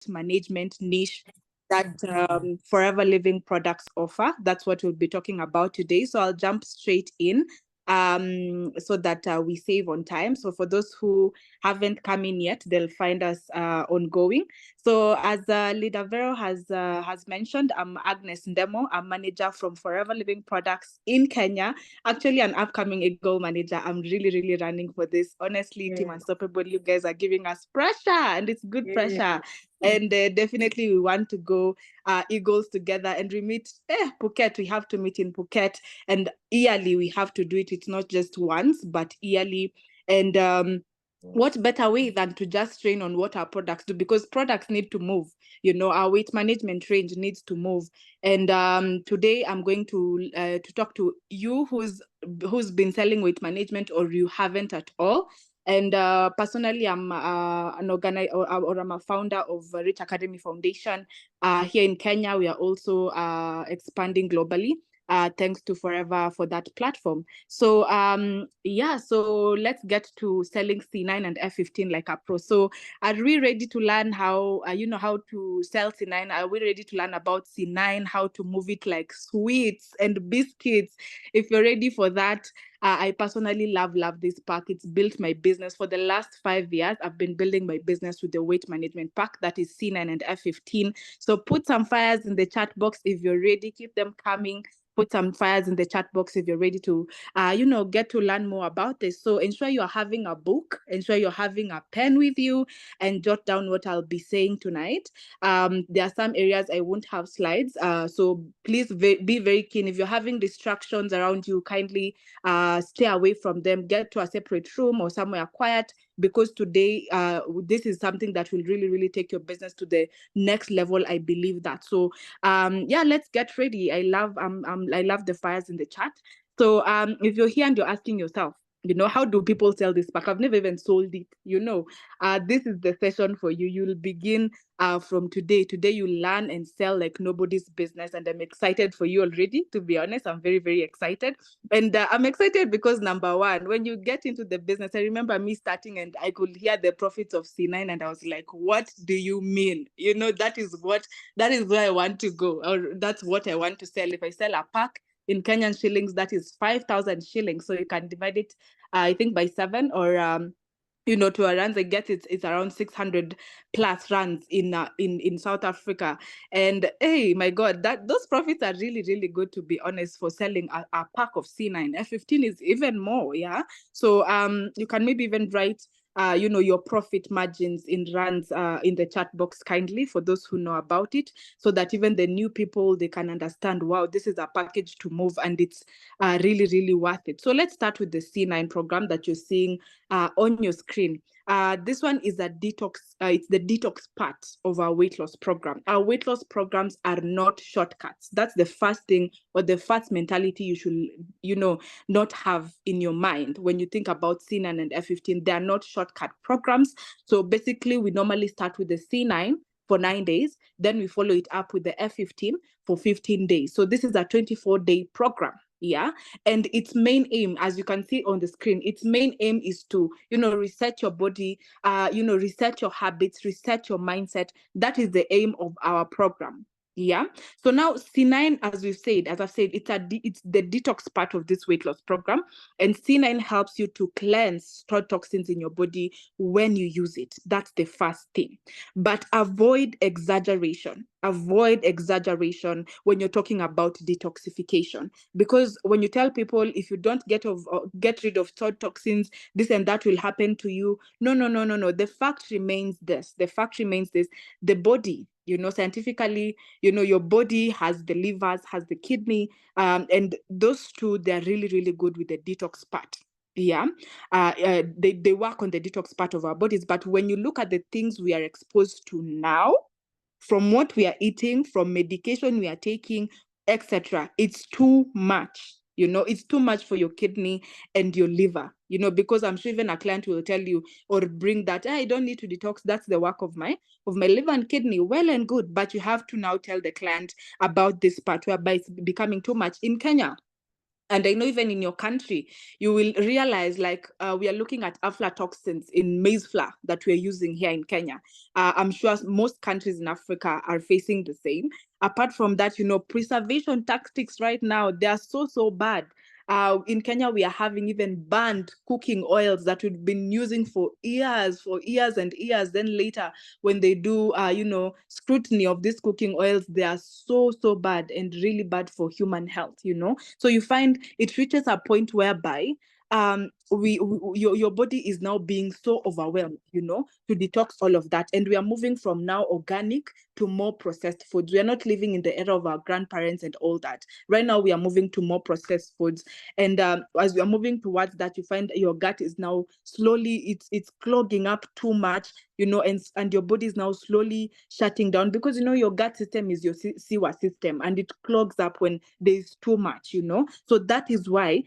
management niche that Forever Living products offer. That's what we'll be talking about today. So I'll jump straight in so that we save on time. So for those who haven't come in yet, they'll find us ongoing. So as Leader Vero has mentioned, I'm Agnes Ndemo. I'm manager from Forever Living Products in Kenya. Actually, an upcoming Eagle manager. I'm really, really running for this. Honestly, Team Unstoppable, you guys are giving us pressure, and it's good pressure. And definitely we want to go Eagles together, and we meet Phuket. We have to meet in Phuket, and yearly we have to do it. It's not just once, but yearly. And what better way than to just train on what our products do, because products need to move. Our weight management range needs to move. And today I'm going to talk to you who's been selling weight management, or you haven't at all. And personally, I'm an organizer, or I'm a founder of Rich Academy Foundation here in Kenya. We are also expanding globally. Thanks to Forever for that platform. So so let's get to selling C9 and F15 like a pro. So are we ready to learn how how to sell C9? Are we ready to learn about C9, how to move it like sweets and biscuits? If you're ready for that, I personally love this pack. It's built my business for the last 5 years. I've been building my business with the weight management pack that is C9 and F15. So put some fires in the chat box if you're ready. Keep them coming. Put some fires in the chat box if you're ready to, get to learn more about this. So ensure you're having a book, ensure you're having a pen with you, and jot down what I'll be saying tonight. There are some areas I won't have slides, so please be very keen. If you're having distractions around you, kindly stay away from them. Get to a separate room or somewhere quiet, because today this is something that will really, really take your business to the next level. I believe that. So let's get ready. I love the fires in the chat. So if you're here and you're asking yourself, how do people sell this pack? I've never even sold it. This is the session for you. You'll begin from today. Today you learn and sell like nobody's business, and I'm excited for you already. To be honest, I'm very, very excited. And I'm excited because, number one, when you get into the business, I remember me starting and I could hear the profits of C9 and I was like, what do you mean? That is where I want to go, or that's what I want to sell. If I sell a pack in Kenyan shillings, that is 5,000 shillings. So you can divide it, I think, by 7, or to a rands, I guess it's around 600 plus rands in South Africa. And hey, my God, those profits are really, really good, to be honest, for selling a pack of C9. F15 is even more, yeah. So you can maybe even write your profit margins in rands in the chat box kindly, for those who know about it, so that even the new people, they can understand, wow, this is a package to move, and it's really, really worth it. So let's start with the C9 program that you're seeing on your screen. This one is a detox. It's the detox part of our weight loss program. Our weight loss programs are not shortcuts. That's the first thing, or the first mentality you should, not have in your mind when you think about C9 and F15. They are not shortcut programs. So basically, we normally start with the C9 for 9 days, then we follow it up with the F15 for 15 days. So this is a 24-day program. Yeah. And its main aim, as you can see on the screen, its main aim is to, reset your body, reset your habits, reset your mindset. That is the aim of our program. Yeah. So now C9, as I've said, it's the detox part of this weight loss program. And C9 helps you to cleanse stored toxins in your body when you use it. That's the first thing. But avoid exaggeration. Avoid exaggeration when you're talking about detoxification. Because when you tell people, if you don't get rid of stored toxins, this and that will happen to you. No. The fact remains this. The body, scientifically, your body has the livers, has the kidney, and those two, they're really, really good with the detox part. Yeah, they work on the detox part of our bodies. But when you look at the things we are exposed to now, from what we are eating, from medication we are taking, etc., it's too much. It's too much for your kidney and your liver, because I'm sure even a client will tell you or bring that, I don't need to detox. That's the work of my liver and kidney. Well and good, but you have to now tell the client about this part whereby it's becoming too much. In Kenya, And I know even in your country, you will realize like we are looking at aflatoxins in maize flour that we're using here in Kenya. I'm sure most countries in Africa are facing the same. Apart from that, preservation tactics right now, they are so bad. In Kenya, we are having even banned cooking oils that we've been using for years and years. Then later, when they do, scrutiny of these cooking oils, they are so bad and really bad for human health. So you find it reaches a point whereby your body is now being so overwhelmed, to detox all of that, and we are moving from now organic to more processed foods. We are not living in the era of our grandparents and all that. Right now, we are moving to more processed foods, and as we are moving towards that, you find your gut is now slowly it's clogging up too much, and your body is now slowly shutting down because your gut system is your sewer system, and it clogs up when there's too much. So that is why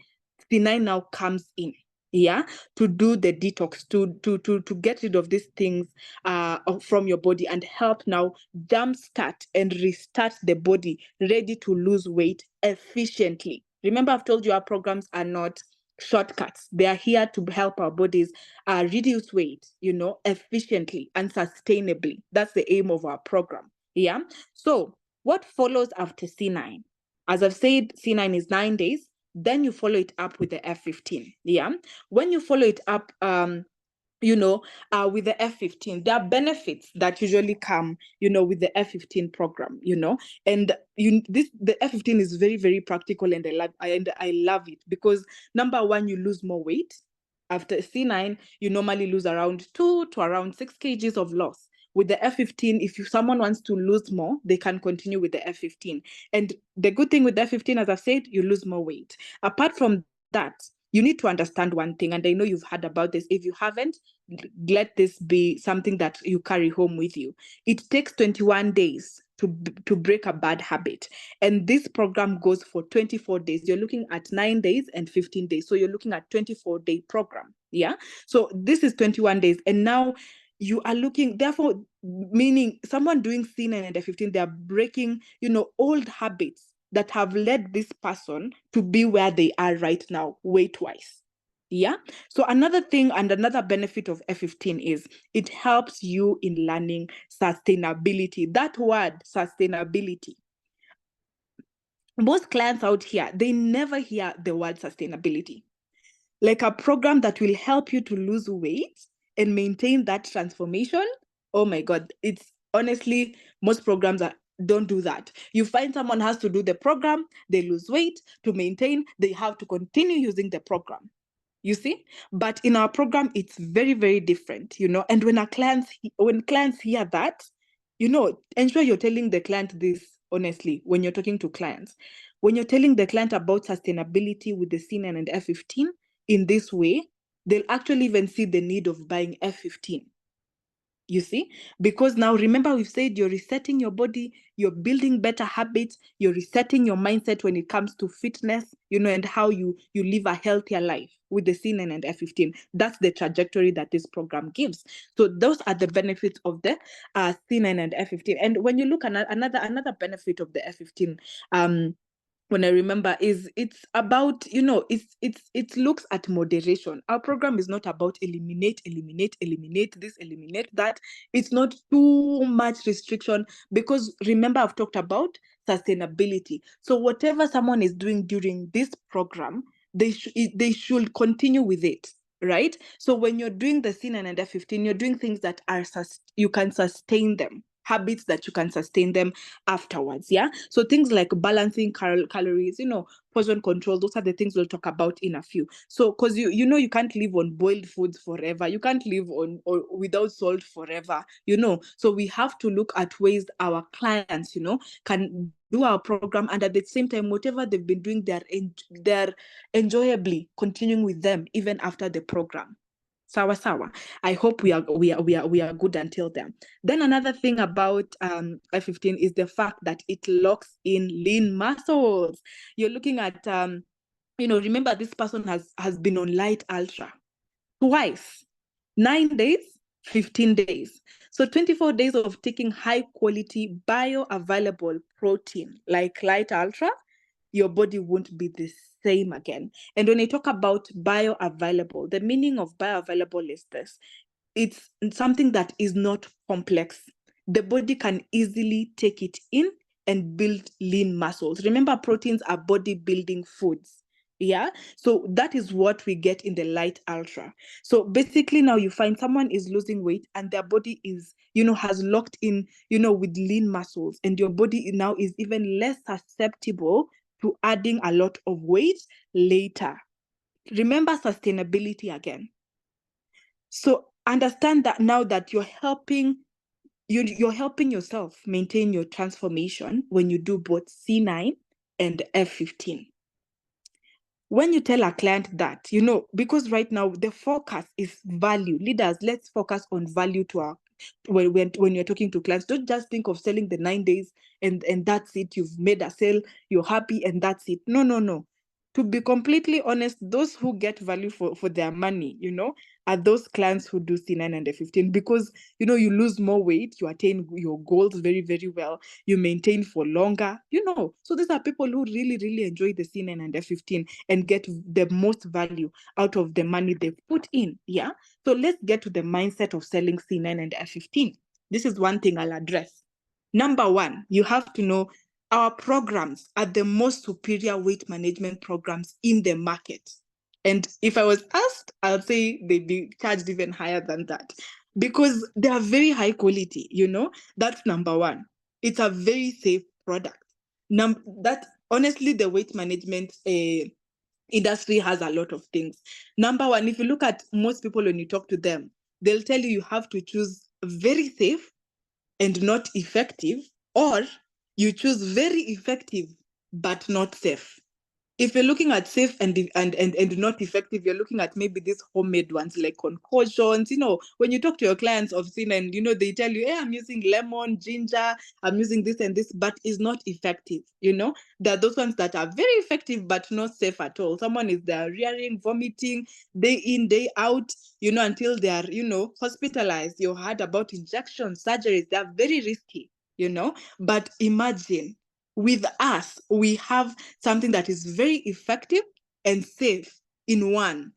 C9 now comes in, to do the detox, to get rid of these things from your body and help now jumpstart and restart the body ready to lose weight efficiently. Remember, I've told you our programs are not shortcuts. They are here to help our bodies reduce weight, efficiently and sustainably. That's the aim of our program. Yeah. So what follows after C9? As I've said, C9 is 9 days. Then you follow it up with the F15. Yeah. When you follow it up, with the F15, there are benefits that usually come, with the F15 program, and the F15 is very, very practical, and I love it because number one, you lose more weight. After C9, you normally lose around 2 to around 6 kgs of loss. With the F15, if someone wants to lose more, they can continue with the F15. And the good thing with the F15, as I've said, you lose more weight. Apart from that, you need to understand one thing, and I know you've heard about this. If you haven't, let this be something that you carry home with you. It takes 21 days to break a bad habit, and this program goes for 24 days. You're looking at 9 days and 15 days, so you're looking at 24-day program. Yeah, so this is 21 days, and now you are looking, therefore, meaning someone doing C9 and F15, they are breaking old habits that have led this person to be where they are right now, weight-wise. Yeah. So another thing and another benefit of F15 is it helps you in learning sustainability. That word, sustainability. Most clients out here, they never hear the word sustainability. Like a program that will help you to lose weight and maintain that transformation. Oh my God, it's honestly, most programs don't do that. You find someone has to do the program, they lose weight to maintain, they have to continue using the program. You see, but in our program, it's very, very different, and when clients hear that, ensure you're telling the client this honestly. When you're talking to clients, when you're telling the client about sustainability with the C9 and F15 in this way, they'll actually even see the need of buying F15. You see, because now remember, we've said you're resetting your body, you're building better habits, you're resetting your mindset when it comes to fitness, and how you live a healthier life with the C9 and F15. That's the trajectory that this program gives. So those are the benefits of the C9 and F15. And when you look at another benefit of the F15, when I remember, is it's about, it looks at moderation. Our program is not about eliminate this, eliminate that. It's not too much restriction, because remember, I've talked about sustainability. So whatever someone is doing during this program, they should continue with it. Right? So when you're doing the C9 and F15, you're doing things that are you can sustain them, habits that you can sustain them afterwards. Yeah. So things like balancing calories, portion control, those are the things we'll talk about in a few. So because you can't live on boiled foods forever, you can't live on or without salt forever, so we have to look at ways our clients can do our program, and at the same time, whatever they've been doing, they're enjoyably continuing with them even after the program. Sawa. I hope we are good until then. Then another thing about F15 is the fact that it locks in lean muscles. You're looking at remember, this person has been on light ultra twice, 9 days, 15 days. So 24 days of taking high quality bioavailable protein like light ultra, your body won't be the same again. And when I talk about bioavailable, the meaning of bioavailable is this: it's something that is not complex. The body can easily take it in and build lean muscles. Remember, proteins are body building foods. Yeah. So that is what we get in the light ultra. So basically, now you find someone is losing weight and their body is, has locked in, with lean muscles, and your body now is even less susceptible to adding a lot of weight later. Remember sustainability again. So understand that now that you're helping yourself maintain your transformation when you do both C9 and F15. When you tell a client that, because right now the focus is value. Leaders, let's focus on value to our when you're talking to clients. Don't just think of selling the 9 days and that's it. You've made a sale, you're happy, and that's it. No. To be completely honest, those who get value for their money, are those clients who do C9 and F15, because you lose more weight, you attain your goals very, very well, you maintain for longer, So these are people who really, really enjoy the C9 and F15 and get the most value out of the money they put in. Yeah. So let's get to the mindset of selling C9 and F15. This is one thing I'll address. Number one, you have to know our programs are the most superior weight management programs in the market. And if I was asked, I'll say they'd be charged even higher than that, because they are very high quality, That's number one. It's a very safe product. That honestly, the weight management industry has a lot of things. Number one, if you look at most people, when you talk to them, they'll tell you have to choose very safe and not effective, or you choose very effective but not safe. If you're looking at safe and not effective, you're looking at maybe these homemade ones like concoctions. When you talk to your clients of sin, and they tell you, hey, I'm using lemon, ginger, I'm using this and this, but it's not effective. There are those ones that are very effective but not safe at all. Someone is there rearing, vomiting day in, day out, until they are, hospitalized. You heard about injections, surgeries, they are very risky, But imagine, with us, we have something that is very effective and safe in one.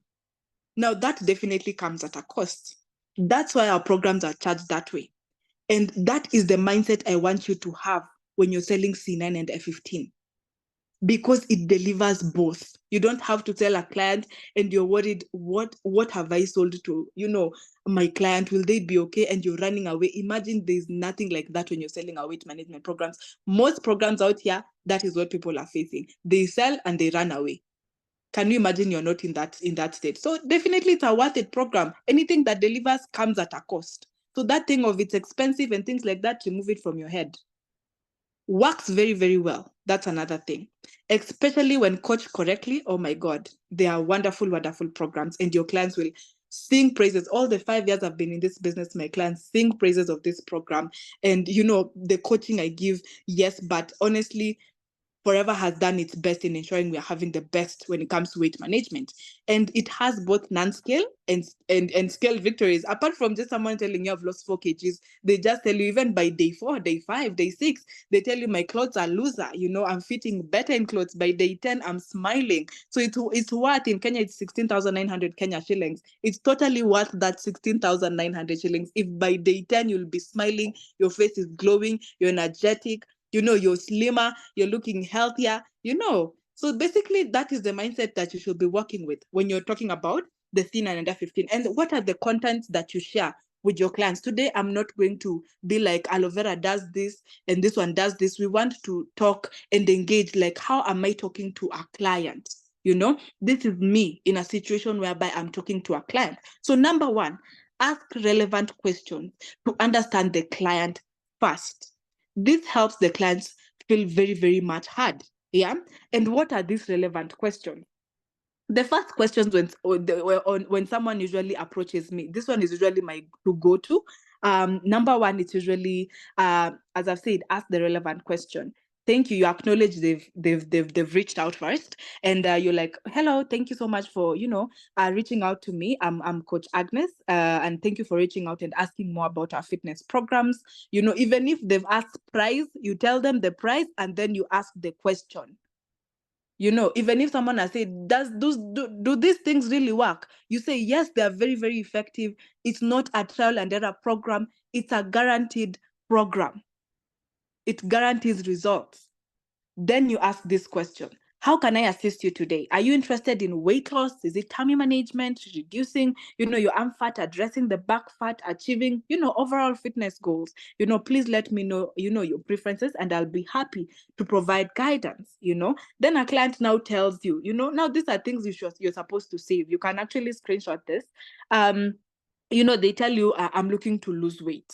Now, that definitely comes at a cost. That's why our programs are charged that way. And that is the mindset I want you to have when you're selling C9 and F15, because it delivers both. You don't have to tell a client and you're worried, what have I sold to, my client? Will they be okay? And you're running away. Imagine there's nothing like that when you're selling our weight management programs. Most programs out here, that is what people are facing. They sell and they run away. Can you imagine you're not in that state? So definitely it's a worth it program. Anything that delivers comes at a cost. So that thing of it's expensive and things like that, remove it from your head. Works very, very well. That's another thing. Especially when coached correctly. Oh my God, they are wonderful, wonderful programs, and your clients will sing praises. All the 5 years I've been in this business, my clients sing praises of this program. And the coaching I give, yes, but honestly, Forever has done its best in ensuring we are having the best when it comes to weight management. And it has both non-scale and scale victories. Apart from just someone telling you I've lost 4 kgs, they just tell you even by day 4, day 5, day 6, they tell you my clothes are looser. I'm fitting better in clothes. By day 10, I'm smiling. So it's worth, in Kenya, it's 16,900 Kenya shillings. It's totally worth that 16,900 shillings. If by day 10, you'll be smiling, your face is glowing, you're energetic, you're slimmer, you're looking healthier, So basically, that is the mindset that you should be working with when you're talking about the C9 and F15. And what are the contents that you share with your clients? Today, I'm not going to be like aloe vera does this and this one does this. We want to talk and engage, like, how am I talking to a client? This is me in a situation whereby I'm talking to a client. So number one, ask relevant questions to understand the client first. This helps the clients feel very, very much heard. Yeah. And what are these relevant questions? The first questions when someone usually approaches me, this one is usually my to go to. Number one, it's usually, as I've said, ask the relevant question. Thank you. You acknowledge they've reached out first, and you're like, hello, thank you so much for reaching out to me. I'm Coach Agnes, and thank you for reaching out and asking more about our fitness programs. Even if they've asked price, you tell them the price, and then you ask the question. You know, even if someone has said, do these things really work? You say, yes, they are very, very effective. It's not a trial and error program. It's a guaranteed program. It guarantees results. Then you ask this question: how can I assist you today? Are you interested in weight loss? Is it tummy management, reducing, your arm fat, addressing the back fat, achieving, overall fitness goals? Please let me know, your preferences, and I'll be happy to provide guidance. Then a client now tells you, now these are things you're supposed to save. You can actually screenshot this. They tell you, I'm looking to lose weight.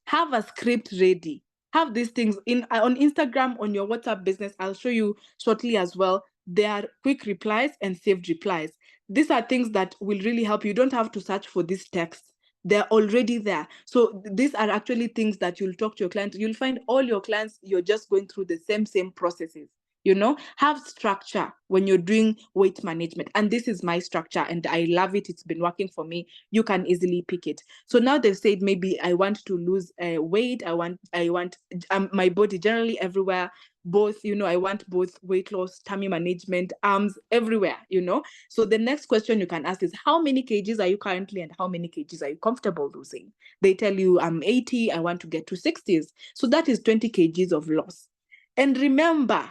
Have a script ready. Have these things on Instagram, on your WhatsApp business. I'll show you shortly as well. There are quick replies and saved replies. These are things that will really help you. You don't have to search for these texts. They're already there. So these are actually things that you'll talk to your client. You'll find all your clients, you're just going through the same processes. Have structure when you're doing weight management. And this is my structure and I love it. It's been working for me. You can easily pick it. So now they've said, maybe I want to lose weight. I want my body generally everywhere, both, I want both weight loss, tummy management, arms, everywhere, So the next question you can ask is, how many kgs are you currently and how many kgs are you comfortable losing? They tell you, I'm 80, I want to get to 60s. So that is 20 kgs of loss. And remember,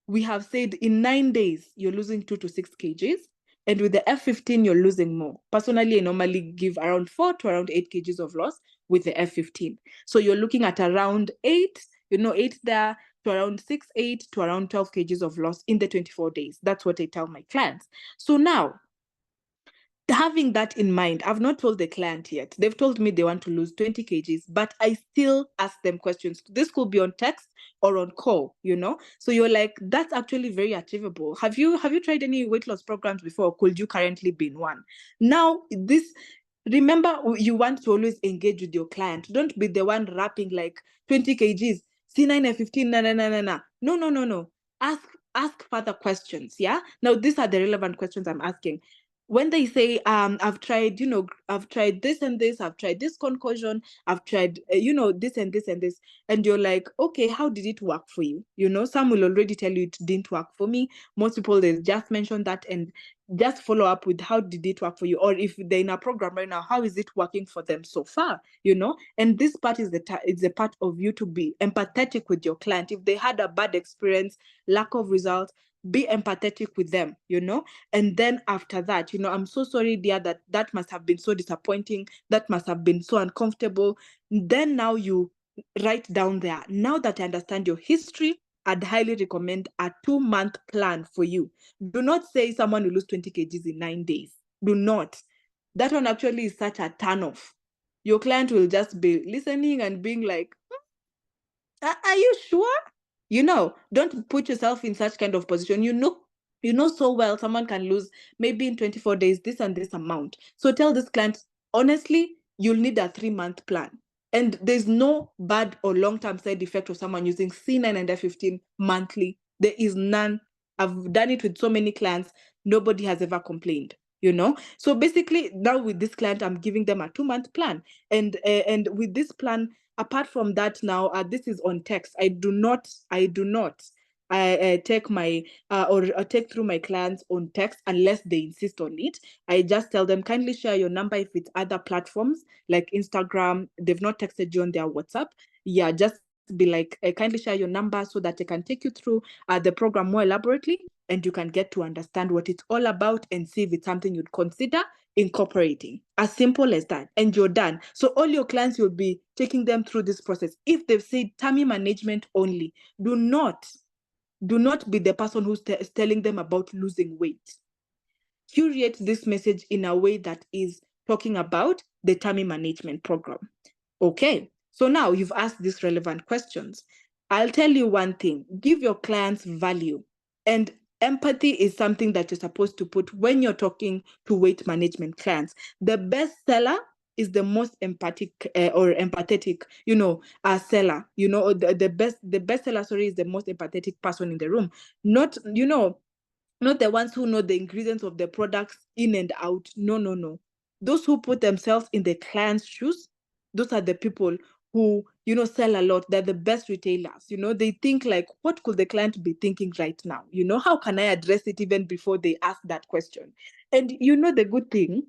we have said in 9 days, you're losing 2 to 6 kgs. And with the F15, you're losing more. Personally, I normally give around 4 to around 8 kgs of loss with the F15. So you're looking at around 8, 8 there to around 6, 8 to around 12 kgs of loss in the 24 days. That's what I tell my clients. So now, having that in mind, I've not told the client yet. They've told me they want to lose 20 kgs, but I still ask them questions. This could be on text or on call, So you're like, that's actually very achievable. Have you tried any weight loss programs before? Could you currently be in one? Now, remember, you want to always engage with your client. Don't be the one rapping like 20 kgs, C9 and F15, No. Ask further questions, yeah? Now, these are the relevant questions I'm asking. When they say, I've tried, I've tried this and this, I've tried this concoction, I've tried, this and this and this, and you're like, okay, how did it work for you? Some will already tell you it didn't work for me. Most people, they just mention that and just follow up with how did it work for you? Or if they're in a program right now, how is it working for them so far? And this part is the part of you to be empathetic with your client. If they had a bad experience, lack of results, be empathetic with them, and then after that, I'm so sorry, dear, that must have been so disappointing, that must have been so uncomfortable. Then now you write down there, now that I understand your history, I'd highly recommend a 2-month plan for you. Do not say someone will lose 20 kgs in 9 days. Do not. That one actually is such a turn off. Your client will just be listening and being like, are you sure? Don't put yourself in such kind of position. You know so well someone can lose maybe in 24 days this and this amount. So tell this client, honestly, you'll need a 3-month plan. And there's no bad or long-term side effect of someone using C9 and F15 monthly. There is none. I've done it with so many clients. Nobody has ever complained. So basically, now with this client, I'm giving them a 2-month plan. And with this plan, apart from that, now this is on text. I do not take my or take through my clients on text unless they insist on it. I just tell them, kindly share your number if it's other platforms like Instagram. They've not texted you on their WhatsApp. Yeah, just be like, kindly share your number so that I can take you through the program more elaborately, and you can get to understand what it's all about and see if it's something you'd consider incorporating. As simple as that, and you're done. So all your clients, will be taking them through this process. If they've said tummy management only, do not be the person who's telling them about losing weight. Curate this message in a way that is talking about the tummy management program. Okay, so now you've asked these relevant questions. I'll tell you one thing: give your clients value. And empathy is something that you're supposed to put when you're talking to weight management clients. The best seller is the most empathic or empathetic, seller. The best seller, sorry, is the most empathetic person in the room. Not the ones who know the ingredients of the products in and out. No. Those who put themselves in the client's shoes, those are the people who, sell a lot. They're the best retailers. They think like, what could the client be thinking right now? How can I address it even before they ask that question? And the good thing,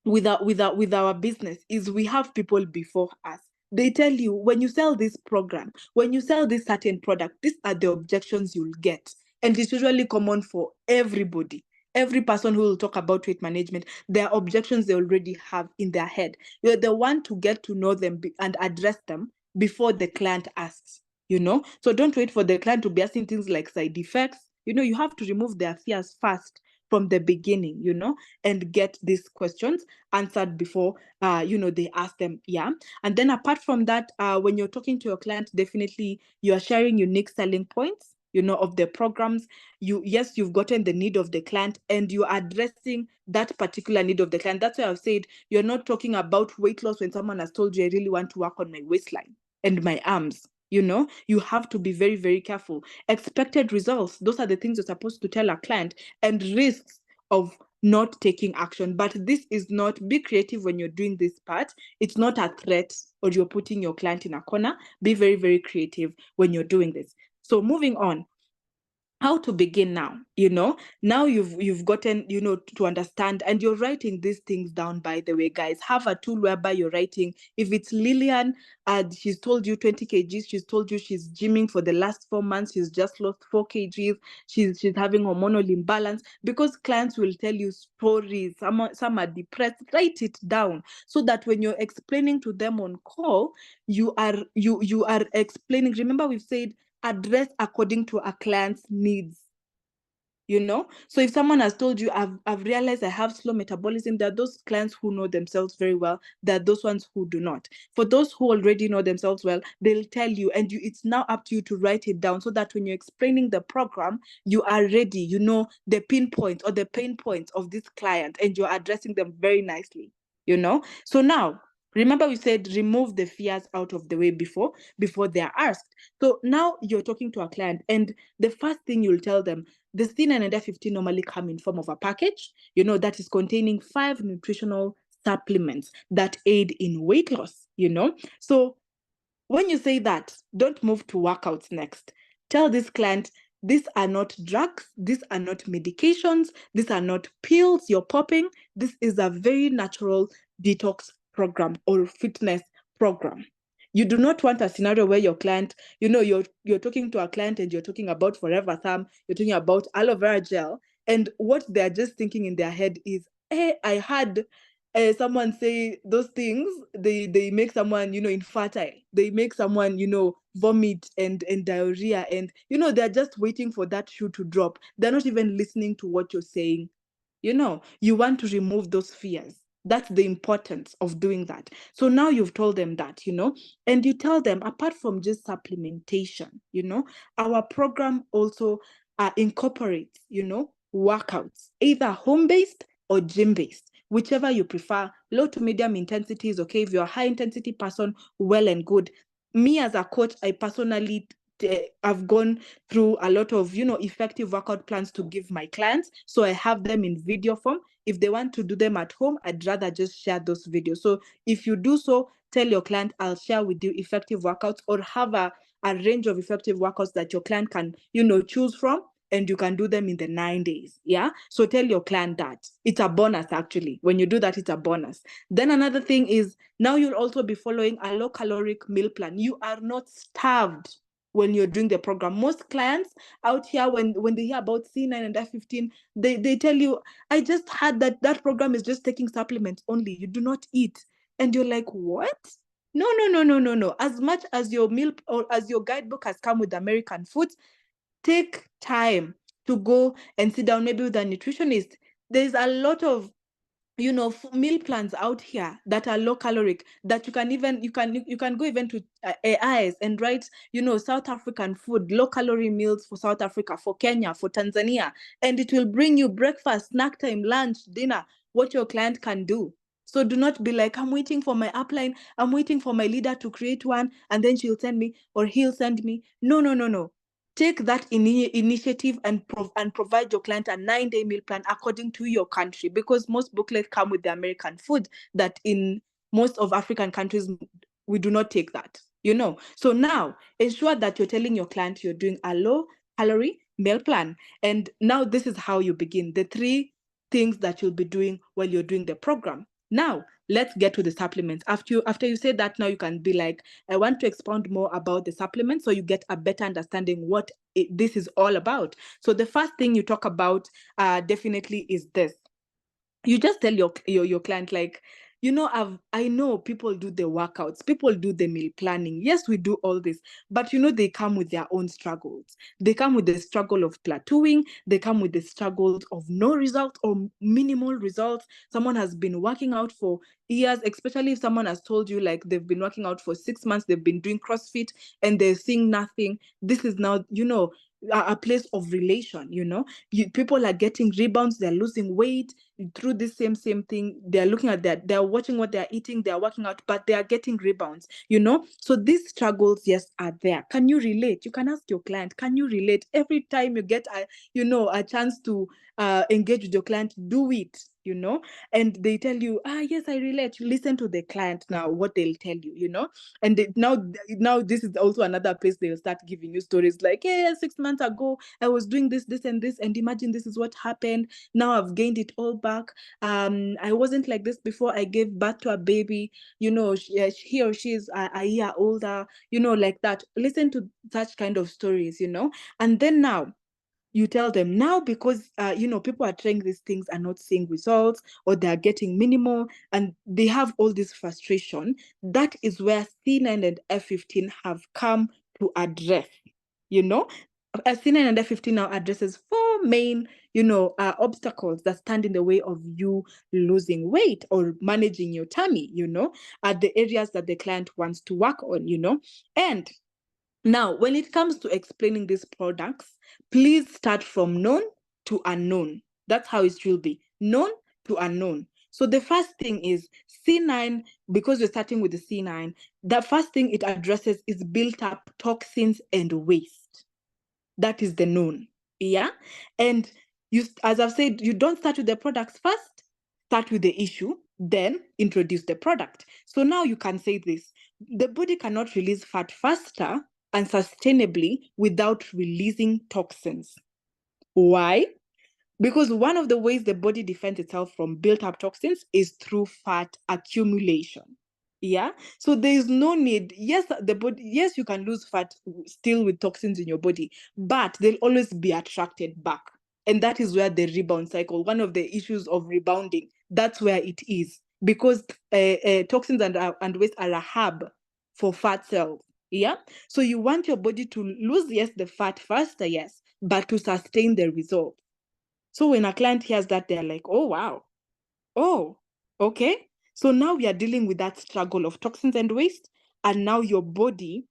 with our business is we have people before us. They tell you, when you sell this program, when you sell this certain product, these are the objections you'll get. And it's usually common for everybody. Every person who will talk about weight management, there are objections they already have in their head. You're the one to get to know them and address them before the client asks. So don't wait for the client to be asking things like side effects. You have to remove their fears first from the beginning, and get these questions answered before they ask them. Yeah. And then apart from that, when you're talking to your client, definitely you are sharing unique selling points of the programs. You've gotten the need of the client, and you're addressing that particular need of the client. That's why I've said you're not talking about weight loss when someone has told you, I really want to work on my waistline and my arms. You have to be very, very careful. Expected results, those are the things you're supposed to tell a client, and risks of not taking action. But this is not, be creative when you're doing this part. It's not a threat or you're putting your client in a corner. Be very, very creative when you're doing this. So moving on, how to begin now. Now you've gotten to understand, and you're writing these things down. By the way, guys, have a tool whereby you're writing. If it's Lillian, she's told you 20 kgs, she's told you she's gymming for the last 4 months, she's just lost 4 kgs, she's having hormonal imbalance, because clients will tell you stories. Some are depressed. Write it down, so that when you're explaining to them on call, you are explaining. Remember, we've said address according to a client's needs. So if someone has told you, I've realized I have slow metabolism, there are those clients who know themselves very well. There are those ones who do not. For those who already know themselves well, they'll tell you, and it's now up to you to write it down, so that when you're explaining the program, you are ready. You know the pinpoints or the pain points of this client, and you're addressing them very nicely. So now, remember, we said remove the fears out of the way before they are asked. So now you're talking to a client, and the first thing you'll tell them, the C9 and F15 normally come in form of a package, that is containing 5 nutritional supplements that aid in weight loss. So when you say that, don't move to workouts next. Tell this client, these are not drugs, these are not medications, these are not pills you're popping. This is a very natural detox program or fitness program. You do not want a scenario where your client, you're talking to a client and you're talking about Forever Thumb, you're talking about aloe vera gel, and what they're just thinking in their head is, hey, I had someone say those things, they make someone, infertile. They make someone, vomit and diarrhea, and they're just waiting for that shoe to drop. They're not even listening to what you're saying. You want to remove those fears. That's the importance of doing that. So now you've told them that, and you tell them, apart from just supplementation, our program also incorporates, workouts, either home-based or gym-based, whichever you prefer. Low to medium intensity is okay. If you're a high intensity person, well and good. Me as a coach, I personally I've gone through a lot of effective workout plans to give my clients, so I have them in video form. If they want to do them at home, I'd rather just share those videos. So if you do so, tell your client, I'll share with you effective workouts, or have a range of effective workouts that your client can choose from, and you can do them in the 9 days. Yeah. So tell your client that. It's a bonus, actually. When you do that, it's a bonus. Then another thing is, now you'll also be following a low caloric meal plan. You are not starved when you're doing the program. Most clients out here, when they hear about C9 and F15, they tell you, I just had that program is just taking supplements only. You do not eat. And you're like, what? No, no, no, no, no, no. As much as your meal or as your guidebook has come with American foods, take time to go and sit down maybe with a nutritionist. There's a lot of meal plans out here that are low caloric, that you can go even to AIs and write South African food, low calorie meals for South Africa, for Kenya, for Tanzania, and it will bring you breakfast, snack time, lunch, dinner, what your client can do. So do not be like, I'm waiting for my upline, I'm waiting for my leader to create one, and then she'll send me or he'll send me. No, no, no, no. Take that initiative and provide your client a 9-day meal plan according to your country, because most booklets come with the American food that in most of African countries we do not take that, So now ensure that you're telling your client you're doing a low calorie meal plan. And now this is how you begin. The 3 things that you'll be doing while you're doing the program. Now, let's get to the supplements. After you say that, now you can be like, I want to expound more about the supplements so you get a better understanding what this is all about. So the first thing you talk about definitely is this. You just tell your client, like, I know people do the workouts, people do the meal planning. Yes, we do all this, but they come with their own struggles. They come with the struggle of plateauing. They come with the struggles of no result or minimal results. Someone has been working out for years, especially if someone has told you like they've been working out for 6 months, they've been doing CrossFit and they're seeing nothing. This is now, a place of relation. People are getting rebounds, they're losing weight through this same thing. They're looking at that, they're watching what they're eating, they're working out, but they are getting rebounds. So these struggles, yes, are there. Can you relate? You can ask your client, can you relate? Every time you get a chance to engage with your client, do it. And they tell you, yes, I relate. You listen to the client now, what they'll tell you. And now this is also another place they'll start giving you stories like, yeah, 6 months ago I was doing this and this, and imagine this is what happened. Now I've gained it all back. I wasn't like this before I gave birth to a baby. He or she is a year older. Like that. Listen to such kind of stories. And then now you tell them, now because people are trying these things and not seeing results, or they're getting minimal and they have all this frustration. That is where C9 and F15 have come to address. C9 and F15 now addresses 4 main obstacles that stand in the way of you losing weight or managing your tummy, at the areas that the client wants to work on. And now, when it comes to explaining these products, please start from known to unknown. That's how it will be. Known to unknown. So the first thing is C9, because we're starting with the C9, the first thing it addresses is built up toxins and waste. That is the known. Yeah. And as I've said, you don't start with the products first, start with the issue, then introduce the product. So now you can say this: the body cannot release fat faster and sustainably without releasing toxins. Why? Because one of the ways the body defends itself from built-up toxins is through fat accumulation. Yeah. So there is no need. Yes, you can lose fat still with toxins in your body, but they'll always be attracted back. And that is where the rebound cycle, one of the issues of rebounding, that's where it is. Because toxins and waste are a hub for fat cells. Yeah. So you want your body to lose, yes, the fat faster, yes, but to sustain the result. So when a client hears that, they're like, oh, wow. Oh, okay. So now we are dealing with that struggle of toxins and waste. And now your body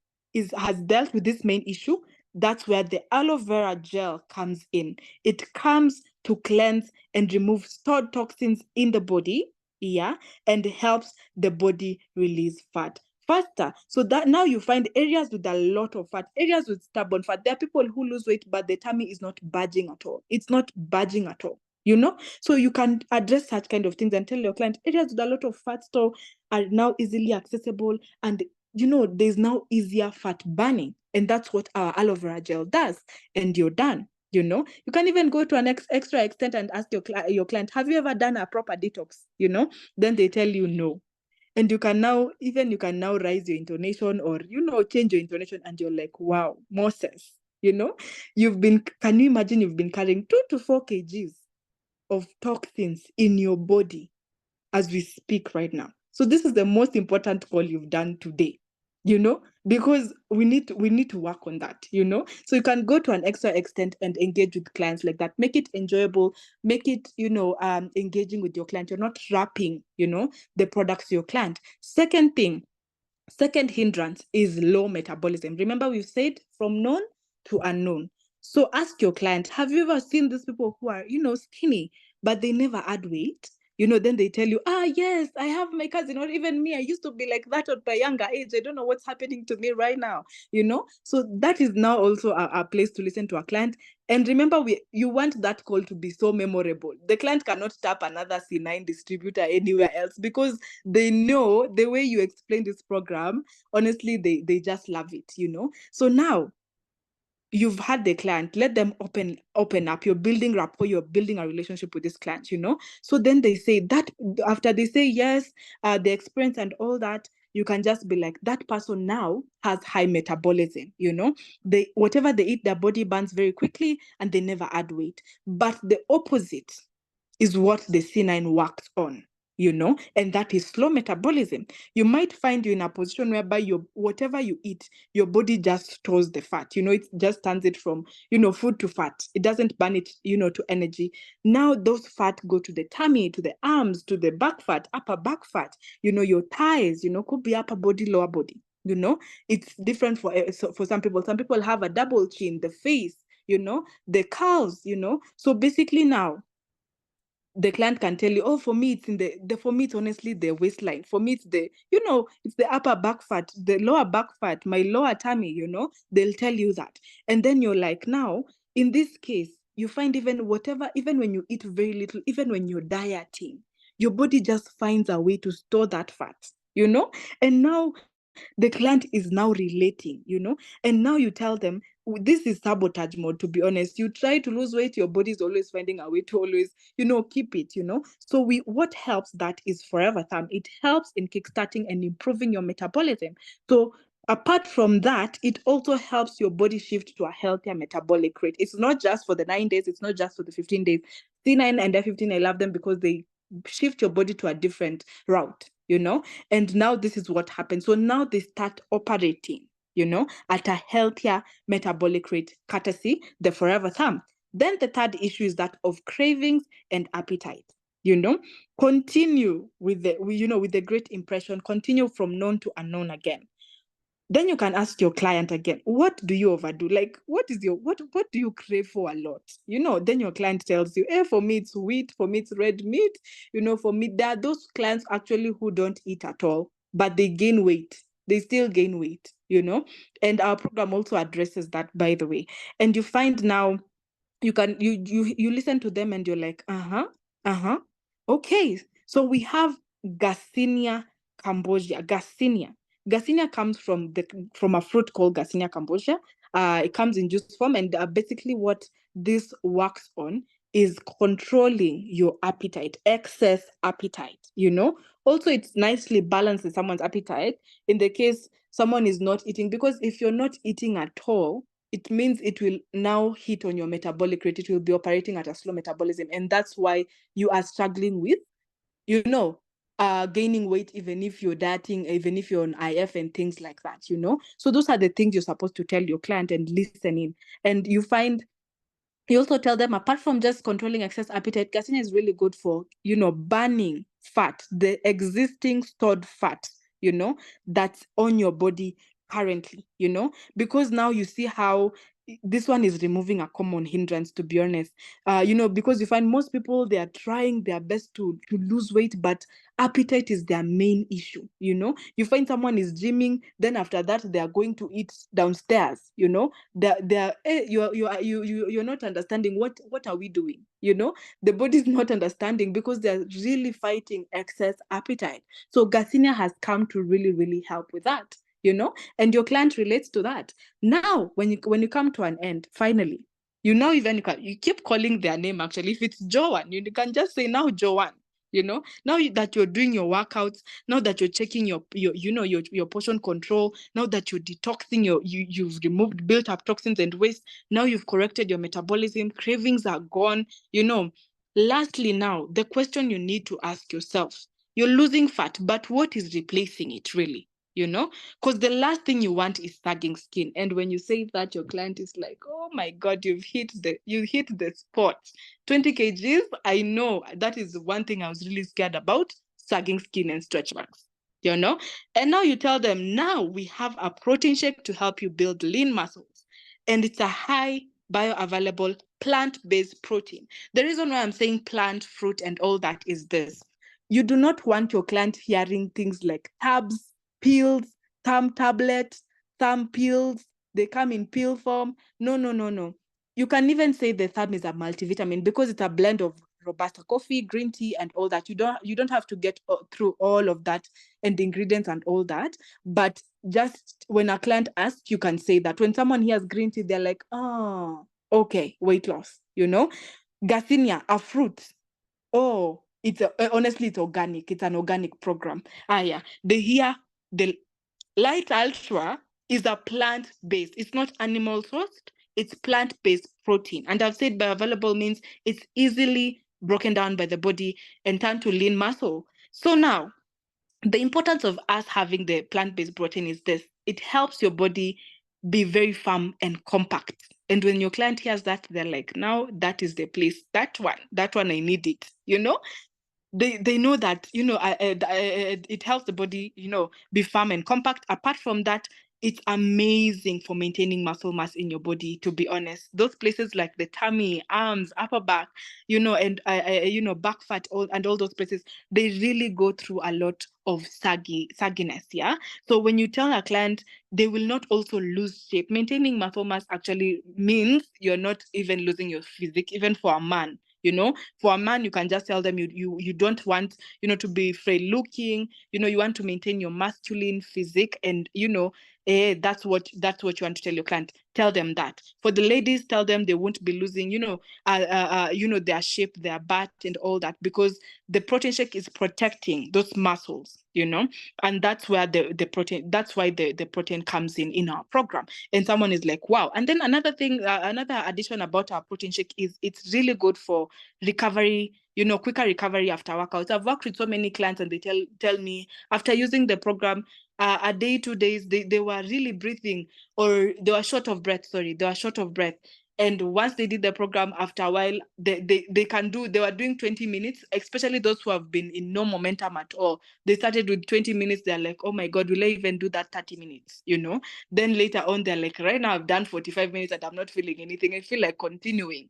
has dealt with this main issue. That's where the aloe vera gel comes in. It comes to cleanse and remove stored toxins in the body. Yeah. And helps the body release fat faster. So that now you find areas with a lot of fat, areas with stubborn fat. There are people who lose weight, but the tummy is not budging at all. It's not budging at all. So you can address such kind of things and tell your client areas with a lot of fat store are now easily accessible, and there's now easier fat burning, and that's what our aloe vera gel does, and you're done. You can even go to an extra extent and ask your client, have you ever done a proper detox? Then they tell you no. And you can now raise your intonation, or change your intonation, and you're like, wow, Moses, can you imagine you've been carrying 2 to 4 kgs of toxins in your body as we speak right now. So this is the most important call you've done today, because we need to work on that, So you can go to an extra extent and engage with clients like that. Make it enjoyable, make it, engaging with your client. You're not wrapping, the products to your client. Second hindrance is low metabolism. Remember, we've said from known to unknown. So ask your client, have you ever seen these people who are, skinny, but they never add weight? then they tell you, yes, I have my cousin, or even me, I used to be like that at my younger age. I don't know what's happening to me right now, So that is now also a place to listen to a client. And remember, you want that call to be so memorable. The client cannot tap another C9 distributor anywhere else, because they know the way you explain this program. Honestly, they just love it, So now you've had the client, let them open up. You're building rapport, you're building a relationship with this client, So then they say that, after they say yes, the experience and all that, you can just be like, that person now has high metabolism, They, whatever they eat, their body burns very quickly and they never add weight. But the opposite is what the C9 works on, and that is slow metabolism. You might find you in a position whereby whatever you eat, your body just stores the fat. It just turns it from, food to fat. It doesn't burn it, to energy. Now those fat go to the tummy, to the arms, to the back fat, upper back fat, your thighs, could be upper body, lower body. It's different for some people. Some people have a double chin, the face, the curls, So basically now, the client can tell you, oh, for me, it's in for me, it's honestly the waistline. For me, it's it's the upper back fat, the lower back fat, my lower tummy, they'll tell you that. And then you're like, now, in this case, you find even when you eat very little, even when you're dieting, your body just finds a way to store that fat, And now the client is now relating, and now you tell them, this is sabotage mode, to be honest. You try to lose weight, your body is always finding a way to always, keep it, So what helps that is Forever Thumb. It helps in kickstarting and improving your metabolism. So apart from that, it also helps your body shift to a healthier metabolic rate. It's not just for the 9 days, it's not just for the 15 days. C9 and F15, I love them because they shift your body to a different route, and now this is what happens. So now they start operating, at a healthier metabolic rate, courtesy the Forever Thumb. Then the third issue is that of cravings and appetite. Continue with the great impression. Continue from known to unknown again. Then you can ask your client again, what do you overdo? Like, what do you crave for a lot? Then your client tells you, for me, it's wheat, for me, it's red meat. For me, there are those clients actually who don't eat at all, but they gain weight. They still gain weight, and our program also addresses that, by the way. And you find now, you listen to them and you're like, okay. So we have Garcinia cambogia. Garcinia comes from a fruit called Garcinia cambogia. It comes in juice form, and basically what this works on is controlling your appetite, excess appetite. Also, it's nicely balances someone's appetite in the case someone is not eating, because if you're not eating at all, it means it will now hit on your metabolic rate. It will be operating at a slow metabolism, and that's why you are struggling with, gaining weight, even if you're dieting, even if you're on IF and things like that, So those are the things you're supposed to tell your client and listen in. And you also tell them, apart from just controlling excess appetite, Garcinia is really good for, burning fat, the existing stored fat, that's on your body currently, because now you see how this one is removing a common hindrance, to be honest. Because you find most people, they are trying their best to lose weight, but appetite is their main issue. You find someone is gymming, then after that they are going to eat downstairs. You're not understanding what are we doing. The body is not understanding because they're really fighting excess appetite. So Garcinia has come to really, really help with that. And your client relates to that. Now, when you come to an end, finally, you keep calling their name. Actually, if it's Joanne, you can just say, now Joanne. Now that you're doing your workouts, now that you're checking your portion control, now that you're detoxing, you've removed built up toxins and waste, now you've corrected your metabolism, cravings are gone. Lastly, now the question you need to ask yourself: you're losing fat, but what is replacing it really? Because the last thing you want is sagging skin. And when you say that, your client is like, oh my God, you hit the spot. 20 kgs, I know that is one thing I was really scared about, sagging skin and stretch marks, And now you tell them, now we have a protein shake to help you build lean muscles. And it's a high bioavailable plant-based protein. The reason why I'm saying plant, fruit, and all that is this. You do not want your client hearing things like tabs, pills, thumb tablet, thumb pills. They come in pill form. No, no, no, no. You can even say the thumb is a multivitamin because it's a blend of Robusta coffee, green tea, and all that. You don't have to get through all of that and the ingredients and all that. But just when a client asks, you can say that. When someone hears green tea, they're like, oh, okay, weight loss, Garcinia, a fruit. Oh, honestly, it's organic. It's an organic program. Yeah. The Light Ultra is a plant-based. It's not animal sourced. It's plant-based protein. And I've said bioavailable means it's easily broken down by the body and turned to lean muscle. So now, the importance of us having the plant-based protein is this. It helps your body be very firm and compact. And when your client hears that, they're like, now that is the place. That one, I need it, They know that it helps the body be firm and compact. Apart from that, it's amazing for maintaining muscle mass in your body, to be honest. Those places like the tummy, arms, upper back, and back fat, all those places, they really go through a lot of sagginess. Yeah. So when you tell a client, they will not also lose shape. Maintaining muscle mass actually means you're not even losing your physique, even for a man. For a man, you can just tell them you don't want to be frail looking. You want to maintain your masculine physique, and that's what you want to tell your client. Tell them that. For the ladies, tell them they won't be losing their shape, their butt, and all that, because the protein shake is protecting those muscles. And that's where the protein. That's why the protein comes in our program. And someone is like, wow. And then another thing, another addition about our protein shake is it's really good for recovery, quicker recovery after workouts. I've worked with so many clients, and they tell me after using the program, a day, 2 days, they were really breathing, or they were short of breath. Sorry, they were short of breath. And once they did the program, after a while, they were doing 20 minutes, especially those who have been in no momentum at all. They started with 20 minutes. They're like, oh my God, will I even do that 30 minutes? Then later on, they're like, right now I've done 45 minutes and I'm not feeling anything. I feel like continuing,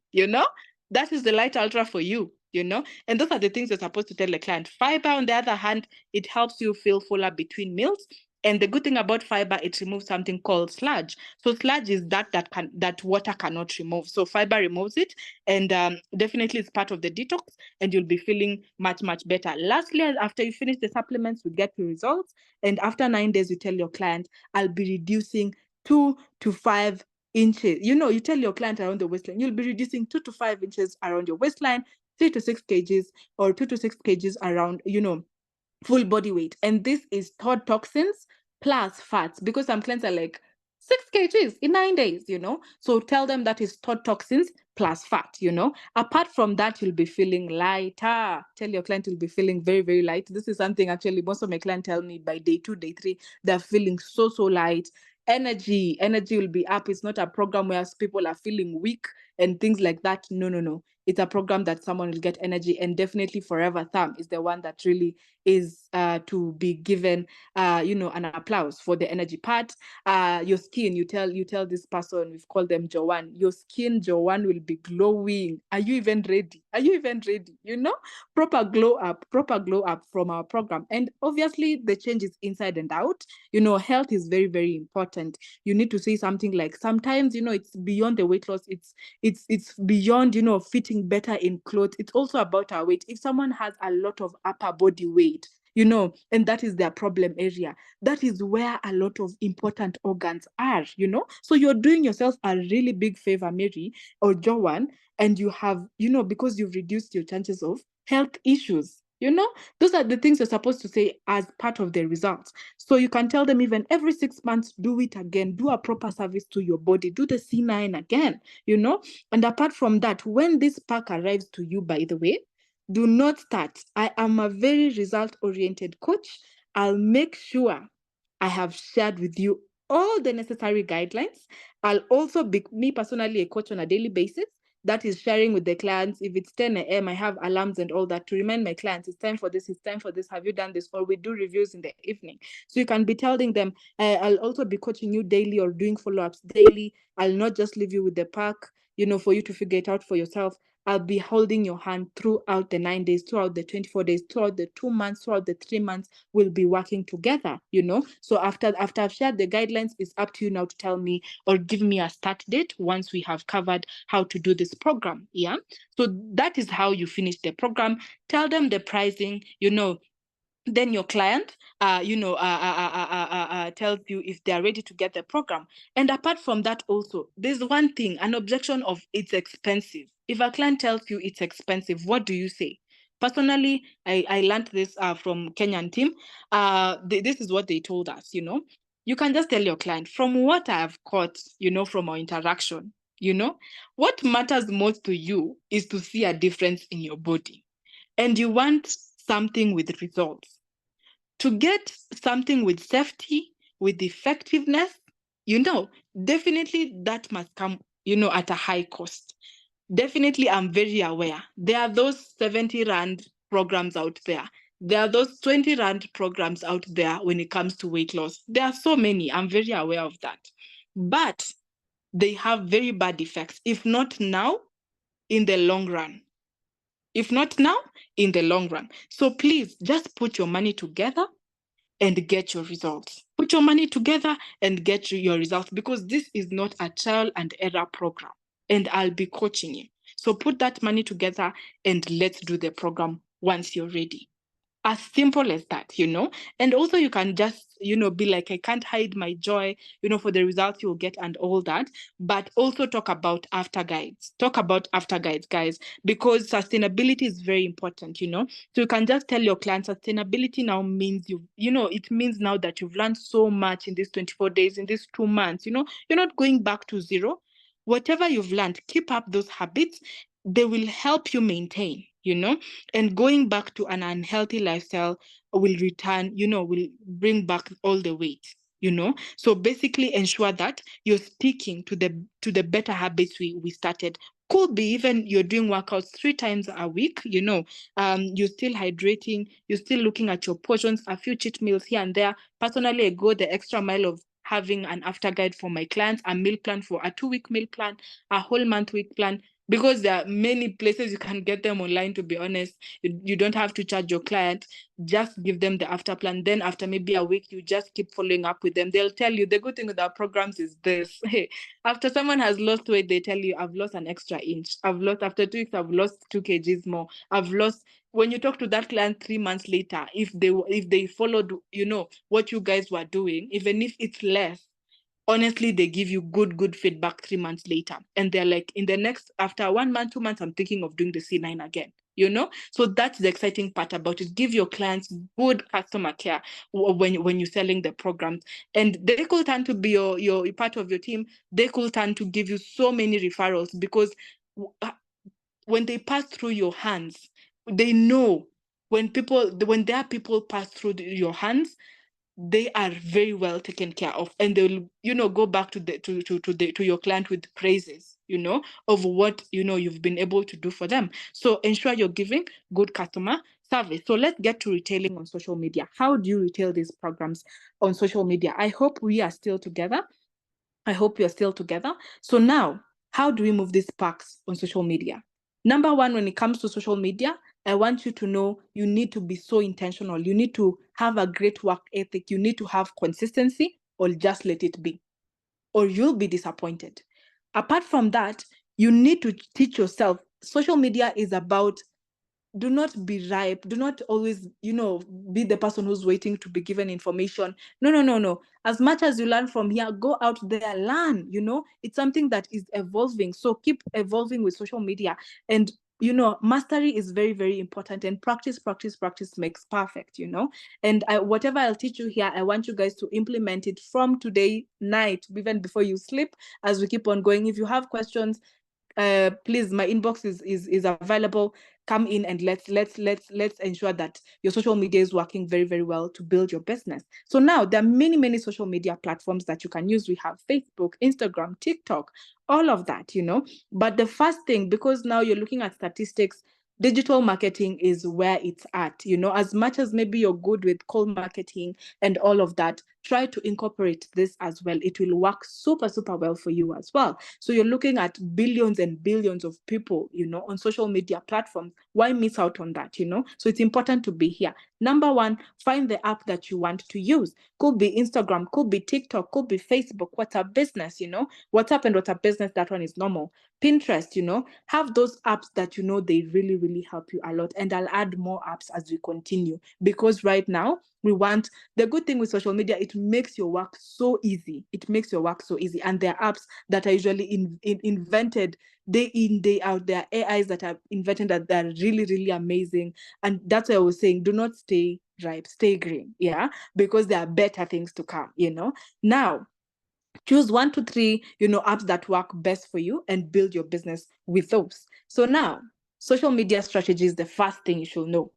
That is the Light Ultra for you, And those are the things you're supposed to tell the client. Fiber, on the other hand, it helps you feel fuller between meals. And the good thing about fiber, it removes something called sludge. So sludge is that water cannot remove. So fiber removes it, and definitely it's part of the detox, and you'll be feeling much, much better. Lastly, after you finish the supplements, we get the results. And after 9 days, you tell your client, I'll be reducing 2 to 5 inches. You tell your client around the waistline, you'll be reducing 2 to 5 inches around your waistline, 3 to 6 kgs, or 2 to 6 kgs around, full body weight. And this is thought toxins plus fats, because some clients are like 6 kgs in 9 days, So tell them that is thought toxins plus fat, Apart from that, you'll be feeling lighter. Tell your client you'll be feeling very, very light. This is something actually most of my clients tell me by day 2, day 3, they're feeling so, so light. Energy will be up. It's not a program where people are feeling weak and things like that. No, no, no. It's a program that someone will get energy, and definitely Forever Thumb is the one that really is to be given an applause for the energy part. Your skin, you tell this person, we've called them Joanne, your skin, Joanne, will be glowing. Are you even ready? Proper glow up from our program. And obviously the change is inside and out. Health is very, very important. You need to say something like, sometimes it's beyond the weight loss. It's beyond fitting better in clothes. It's also about our weight. If someone has a lot of upper body weight, and that is their problem area, that is where a lot of important organs are. So you're doing yourself a really big favor, Mary or Joanne, and you have, because you've reduced your chances of health issues. Those are the things you're supposed to say as part of the results. So you can tell them, even every 6 months, do it again, do a proper service to your body, do the C9 again, And apart from that, when this pack arrives to you, by the way, do not start. I am a very result-oriented coach. I'll make sure I have shared with you all the necessary guidelines. I'll also be, me personally, a coach on a daily basis. That is sharing with the clients. If it's 10 a.m., I have alarms and all that to remind my clients, it's time for this, it's time for this. Have you done this? Or we do reviews in the evening. So you can be telling them, I'll also be coaching you daily or doing follow-ups daily. I'll not just leave you with the pack. for you to figure it out for yourself. I'll be holding your hand throughout the 9 days, throughout the 24 days, throughout the 2 months, throughout the 3 months. We'll be working together, So after I've shared the guidelines, it's up to you now to tell me or give me a start date once we have covered how to do this program. Yeah. So that is how you finish the program. Tell them the pricing, then your client tells you if they are ready to get the program. And apart from that, also there's one thing, an objection of it's expensive. If a client tells you it's expensive, what do you say? Personally, I learned this from Kenyan team. This is what they told us. You can just tell your client, from what I've caught, from our interaction, what matters most to you is to see a difference in your body, and you want something with results. To get something with safety, with effectiveness, definitely that must come, at a high cost. Definitely, I'm very aware. There are those 70 Rand programs out there. There are those 20 Rand programs out there when it comes to weight loss. There are so many. I'm very aware of that. But they have very bad effects, if not now, in the long run. If not now, in the long run. So please just put your money together and get your results. Put your money together and get your results, because this is not a trial and error program, and I'll be coaching you. So put that money together and let's do the program once you're ready. As simple as that, And also you can just, be like, I can't hide my joy, for the results you'll get and all that. But also talk about after guides. Talk about after guides, guys, because sustainability is very important, So you can just tell your clients sustainability now means it means now that you've learned so much in these 24 days, in these 2 months, you're not going back to zero. Whatever you've learned, keep up those habits. They will help you maintain, and going back to an unhealthy lifestyle will return, will bring back all the weight, So basically ensure that you're sticking to the better habits we started. Could be even you're doing workouts 3 times a week, you're still hydrating, you're still looking at your portions, a few cheat meals here and there. Personally, I go the extra mile of having an after guide for my clients, a meal plan for a 2-week meal plan, a whole month week plan, because there are many places you can get them online, to be honest. You don't have to charge your client. Just give them the after plan. Then after maybe a week, you just keep following up with them. They'll tell you, the good thing with our programs is this. Hey, after someone has lost weight, they tell you, I've lost an extra inch. After 2 weeks, I've lost 2 kgs more. I've lost. When you talk to that client 3 months later, if they followed, what you guys were doing, even if it's less, honestly, they give you good feedback 3 months later. And they're like, after 1 month, 2 months, I'm thinking of doing the C9 again, So that's the exciting part about it. Give your clients good customer care when you're selling the programs. And they could turn to be your part of your team. They could turn to give you so many referrals, because when they pass through your hands, they know when their people pass through your hands, they are very well taken care of, and they'll go back to your client with praises of what you've been able to do for them. So ensure you're giving good customer service. So let's get to retailing on social media. How do you retail these programs on social media? I hope we are still together. So now, how do we move these packs on social media? Number one, when it comes to social media, I want you to know you need to be so intentional. You need to have a great work ethic. You need to have consistency, or just let it be, or you'll be disappointed. Apart from that, you need to teach yourself. Social media is about, do not be ripe. Do not always, be the person who's waiting to be given information. No. As much as you learn from here, go out there, learn, it's something that is evolving. So keep evolving with social media. And, mastery is very, very important. And practice makes perfect, And whatever I'll teach you here, I want you guys to implement it from today night, even before you sleep, as we keep on going. If you have questions, please, my inbox is available. Come in and let's ensure that your social media is working very, very well to build your business. So now there are many social media platforms that you can use. We have Facebook, Instagram, TikTok, all of that, But the first thing, because now you're looking at statistics, digital marketing is where it's at, As much as maybe you're good with cold marketing and all of that, try to incorporate this as well. It will work super, super well for you as well. So you're looking at billions and billions of people, on social media platforms. Why miss out on that, So it's important to be here. Number one, find the app that you want to use. Could be Instagram, could be TikTok, could be Facebook, WhatsApp Business, WhatsApp and WhatsApp Business, that one is normal. Pinterest, have those apps that they really, really help you a lot. And I'll add more apps as we continue, because right now the good thing with social media, it makes your work so easy. And there are apps that are usually invented day in, day out. There are AIs that are invented that are really, really amazing. And that's why I was saying, do not stay ripe, stay green. Yeah. Because there are better things to come, Now, choose 1 to 3, apps that work best for you and build your business with those. So now, social media strategy is the first thing you should know.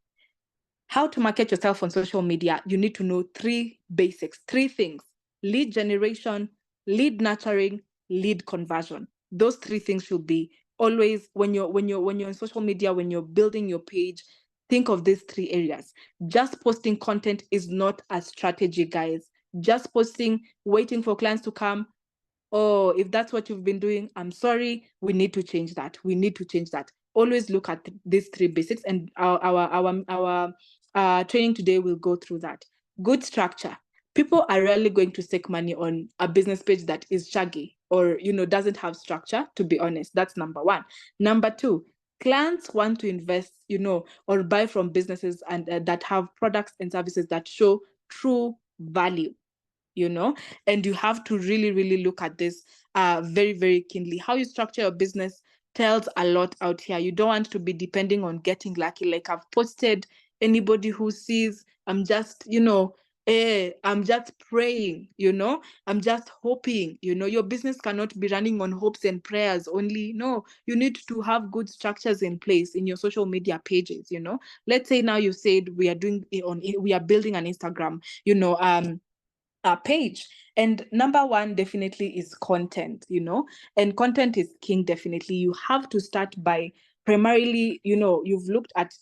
How to market yourself on social media, you need to know 3 basics, 3 things: lead generation, lead nurturing, lead conversion. Those 3 things should be always when you're on social media, when you're building your page. Think of these 3 areas. Just posting content is not a strategy, guys. Just posting, waiting for clients to come. Oh, if that's what you've been doing, I'm sorry. We need to change that. Always look at these 3 basics, and our training today will go through that. Good structure. People are rarely going to stake money on a business page that is shaggy or doesn't have structure. To be honest, that's number 1. Number 2, clients want to invest, or buy from businesses and that have products and services that show true value. And you have to really, really look at this very, very keenly. How you structure your business tells a lot out here. You don't want to be depending on getting lucky. Like I've posted, anybody who sees, I'm just, I'm just praying, I'm just hoping, your business cannot be running on hopes and prayers only. No, you need to have good structures in place in your social media pages. Let's say now you said we are building an Instagram, page. And number 1 definitely is content, and content is king. Definitely, you have to start by primarily, you've looked at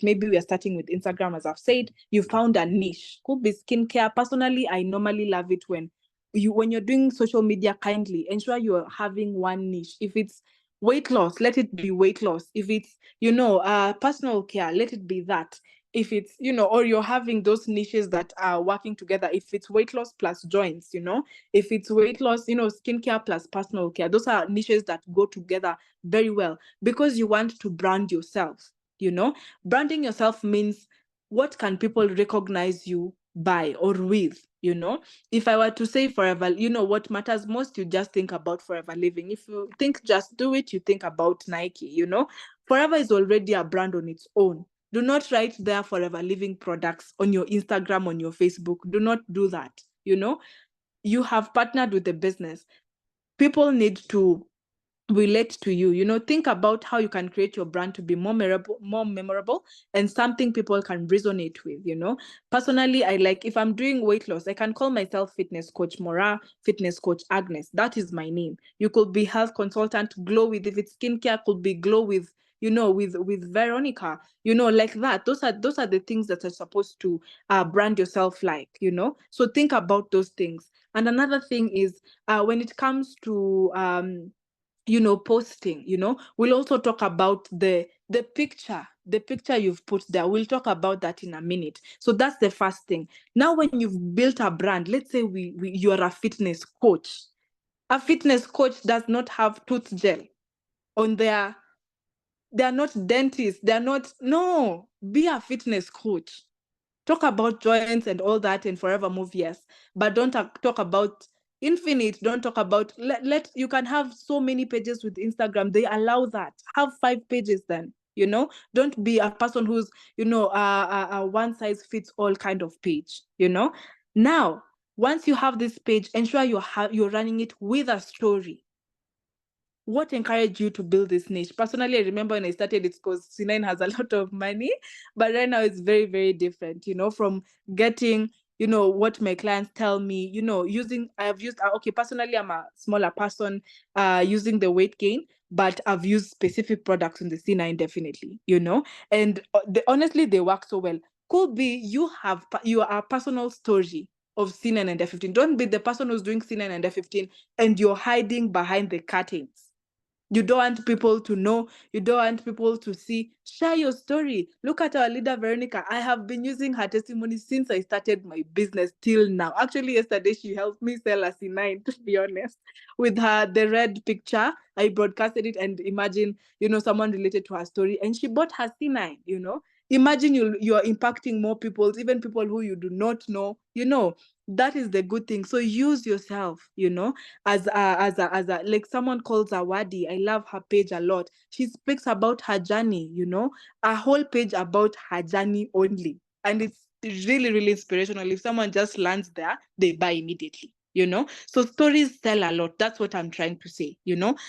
maybe we are starting with Instagram. As I've said, you found a niche. Could be skincare. Personally, I normally love it when you're doing social media, kindly ensure you're having one niche. If it's weight loss, let it be weight loss. If it's personal care, let it be that. If it's or you're having those niches that are working together. If it's weight loss plus joints, if it's weight loss, skincare plus personal care, those are niches that go together very well, because you want to brand yourself. Branding yourself means, what can people recognize you by or with? If I were to say Forever, what matters most, you just think about Forever Living. If you think Just Do It, you think about Nike. Forever is already a brand on its own. Do not write there Forever Living products on your Instagram, on your Facebook. Do not do that. You have partnered with the business. People need to relate to you. Think about how you can create your brand to be more memorable, and something people can resonate with. Personally, I like, if I'm doing weight loss, I can call myself Fitness Coach Mora, Fitness Coach Agnes. That is my name. You could be health consultant Glow with. If it's skincare, could be Glow with, with Veronica, like that. Those are the things that are supposed to brand yourself like. So think about those things. And another thing is, when it comes to posting, we'll also talk about the picture you've put there. We'll talk about that in a minute. So that's the first thing. Now, when you've built a brand, let's say you're a fitness coach. A fitness coach does not have tooth gel on their, they're not dentists, no, be a fitness coach. Talk about joints and all that and Forever Move, yes, but don't talk about infinite. Don't talk about, you can have so many pages with Instagram. They allow that. Have 5 pages then. Don't be a person who's a one size fits all kind of page. Now, once you have this page, ensure you're running it with a story. What encouraged you to build this niche? Personally, I remember when I started, it's because C9 has a lot of money, but right now it's very, very different, from getting, what my clients tell me, I've used, okay, personally, I'm a smaller person, using the weight gain, but I've used specific products in the C9 definitely, and honestly, they work so well. Could be you are a personal story of C9 and F15. Don't be the person who's doing C9 and F15 and you're hiding behind the curtains. You don't want people to know. You don't want people to see. Share your story. Look at our leader, Veronica. I have been using her testimony since I started my business till now. Actually, yesterday, she helped me sell a C9, to be honest, with the red picture. I broadcasted it and imagine, someone related to her story. And she bought her C9. Imagine you're impacting more people, even people who you do not know. That is the good thing. So use yourself, as a like someone calls Awadi. I love her page a lot. She speaks about her journey, a whole page about her journey only. And it's really, really inspirational. If someone just lands there, they buy immediately. So stories sell a lot. That's what I'm trying to say.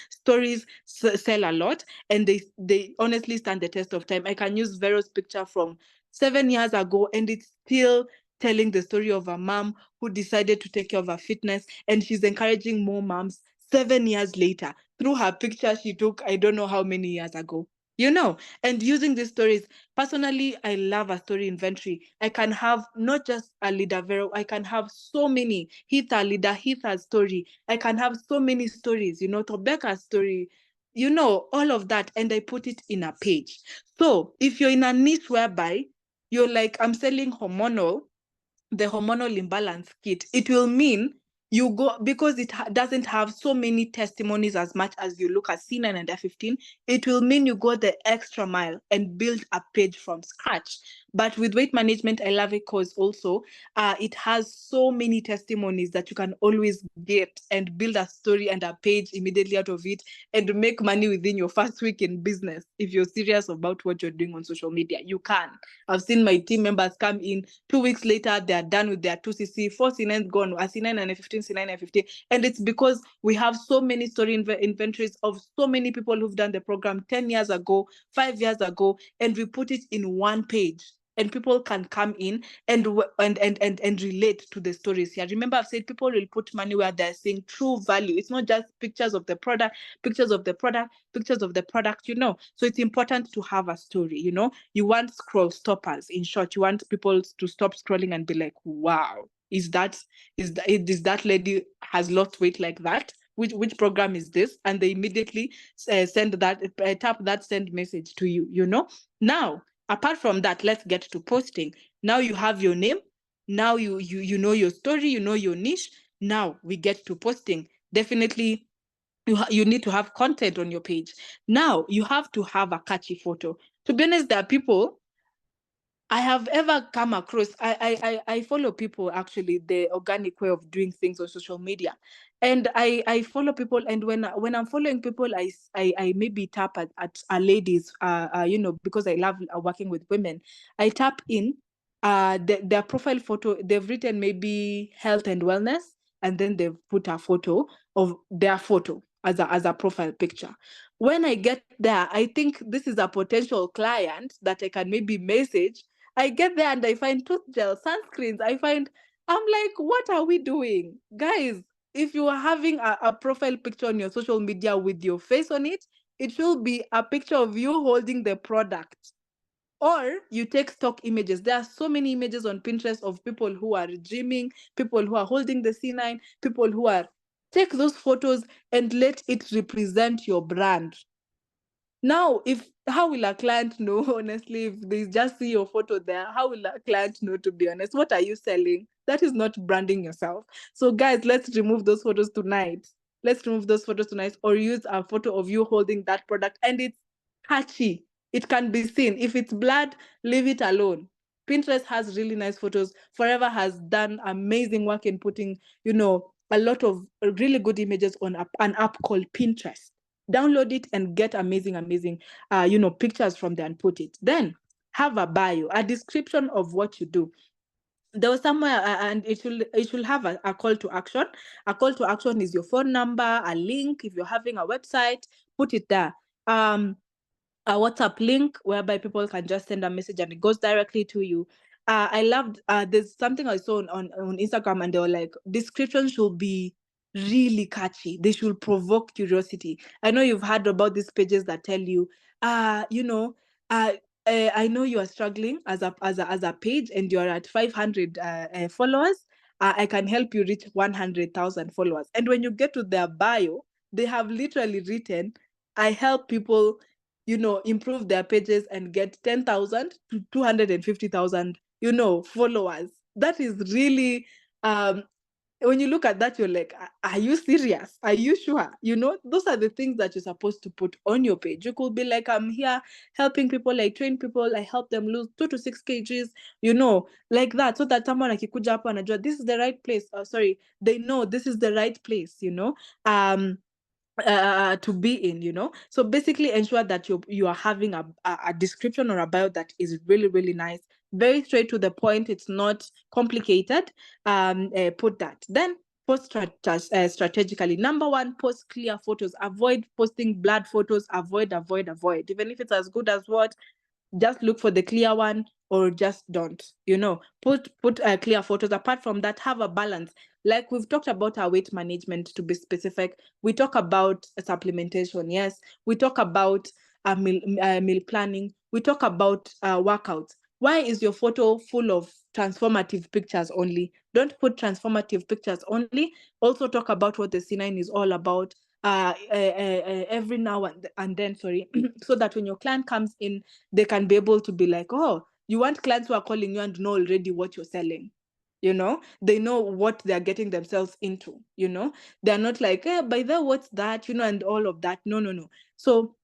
Stories sell a lot, and they honestly stand the test of time. I can use Vero's picture from 7 years ago, and it's still telling the story of a mom who decided to take care of her fitness, and she's encouraging more moms 7 years later through her picture she took I don't know how many years ago. And using these stories. Personally, I love a story inventory. I can have not just a leader Vero, I can have so many. Heath a leader, Heath a story. I can have so many stories, Tobecca's story, all of that, and I put it in a page. So if you're in a niche whereby you're like, I'm selling the hormonal imbalance kit, it will mean you go, because it doesn't have so many testimonies as much as you look at C9 and F15, it will mean you go the extra mile and build a page from scratch. But with weight management, I love it because also it has so many testimonies that you can always get and build a story and a page immediately out of it and make money within your first week in business. If you're serious about what you're doing on social media, you can. I've seen my team members come in 2 weeks later, they're done with their 2cc, 4c9 gone, a C9 and a 15, C9 and 15. And it's because we have so many story inventories of so many people who've done the program 10 years ago, 5 years ago, and we put it in one page. And people can come in and relate to the stories here. Remember, I've said people will put money where they're seeing true value. It's not just pictures of the product, pictures of the product. So it's important to have a story. You want scroll stoppers. In short, you want people to stop scrolling and be like, wow, is that lady has lost weight like that? Which program is this? And they immediately send that, tap that send message to you. Now, apart from that, let's get to posting. Now you have your name. Now you know your story, you know your niche. Now we get to posting. Definitely you need to have content on your page. Now you have to have a catchy photo. To be honest, there are people I have ever come across. I follow people, actually, the organic way of doing things on social media, and I follow people. And when I'm following people, I maybe tap at ladies, because I love working with women. I tap in their profile photo. They've written maybe health and wellness, and then they've put a photo of their photo as a profile picture. When I get there, I think this is a potential client that I can maybe message. I get there and I find tooth gel, sunscreens. I'm like, what are we doing? Guys, if you are having a profile picture on your social media with your face on it, it should be a picture of you holding the product. Or you take stock images. There are so many images on Pinterest of people who are gymming, people who are holding the C9, people who are. Take those photos and let it represent your brand. Now, how will a client know, honestly, if they just see your photo there? How will a client know, to be honest? What are you selling? That is not branding yourself. So, guys, let's remove those photos tonight. Or use a photo of you holding that product. And it's catchy. It can be seen. If it's blurred, leave it alone. Pinterest has really nice photos. Forever has done amazing work in putting, a lot of really good images on an app called Pinterest. Download it and get amazing pictures from there and put it. Then have a bio, a description of what you do. There was somewhere, and it will have a call to action. A call to action is your phone number, a link. If you're having a website, put it there. A WhatsApp link whereby people can just send a message and it goes directly to you. I loved, there's something I saw on Instagram, and they were like, descriptions should be really catchy. They should provoke curiosity. I know you've heard about these pages that tell you, I know you are struggling as a page and you're at 500 followers. I can help you reach 100,000 followers. And when you get to their bio, they have literally written, I help people, improve their pages and get 10,000 to 250,000, followers. That is really, when you look at that, you're like, are you serious? Are you sure? Those are the things that you're supposed to put on your page. You could be like, I'm here helping people, I train people, I help them lose 2 to 6 kgs, like that, so that someone akikuja hapo anajua this is the right place. They know this is the right place, to be in, so basically ensure that you are having a description or a bio that is really, really nice, very straight to the point. It's not complicated. Put that. Then post strategically. Number one, post clear photos. Avoid posting blurred photos. Avoid. Even if it's as good as what, just look for the clear one, or just don't, put clear photos. Apart from that, have a balance. Like we've talked about our weight management, to be specific. We talk about supplementation. Yes. We talk about meal planning. We talk about workouts. Why is your photo full of transformative pictures only? Don't put transformative pictures only. Also talk about what the C9 is all about, every now and then, sorry, so that when your client comes in, they can be able to be like, oh, you want clients who are calling you and know already what you're selling. They know what they're getting themselves into. They're not like, by the way, what's that, and all of that. No. So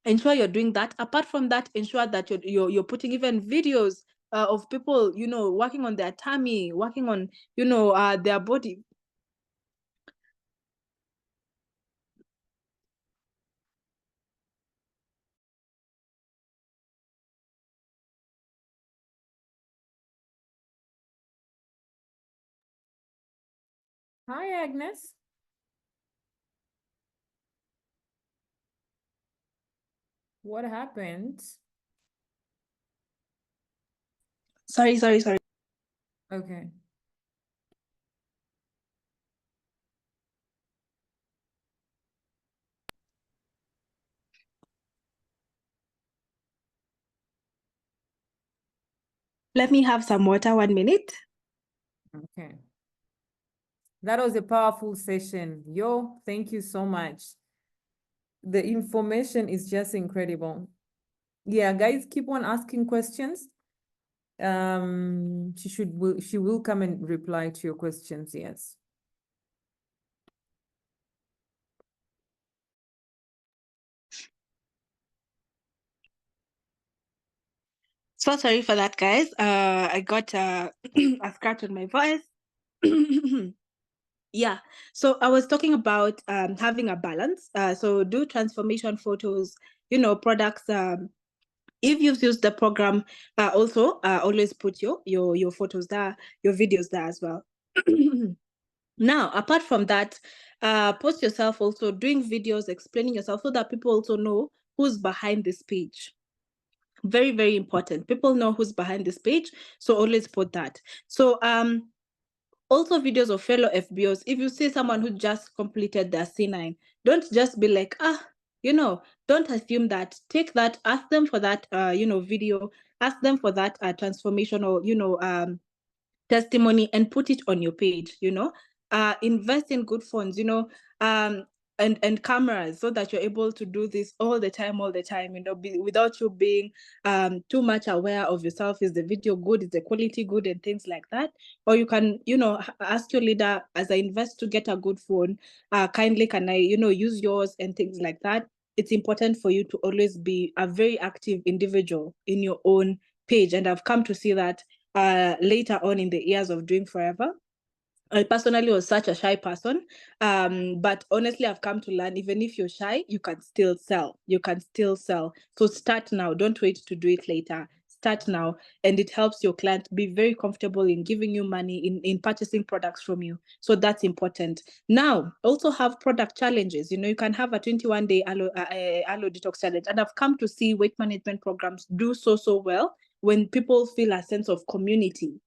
ensure you're doing that. Apart from that, ensure that you're putting even videos of people, working on their tummy, working on, their body. Hi, Agnes. What happened? Sorry. Okay. Let me have some water, 1 minute. Okay. That was a powerful session. Yo, thank you so much. The information is just incredible. Yeah, guys, keep on asking questions. She will come and reply to your questions, yes. So sorry for that, guys. I got a scratch on my voice. Yeah. So I was talking about having a balance. So do transformation photos, products. If you've used the program, also always put your photos there, your videos there as well. Now, apart from that, post yourself also doing videos explaining yourself, so that people also know who's behind this page. Very, very important. People know who's behind this page, so always put that. So also videos of fellow FBOs. If you see someone who just completed their C9, don't just be like, don't assume that. Take that, ask them for that video, ask them for that transformational, testimony, and put it on your page. Invest in good phones, and cameras, so that you're able to do this all the time, without you being too much aware of yourself. Is the video good? Is the quality good? And things like that. Or you can, ask your leader, as I invest to get a good phone, kindly can I, use yours, and things like that. It's important for you to always be a very active individual in your own page. And I've come to see that later on in the years of doing forever. I personally was such a shy person. But honestly, I've come to learn, even if you're shy, you can still sell. You can still sell. So start now. Don't wait to do it later. Start now. And it helps your client be very comfortable in giving you money, in purchasing products from you. So that's important. Now, also have product challenges. You can have a 21-day aloe detox challenge. And I've come to see weight management programs do so well when people feel a sense of community,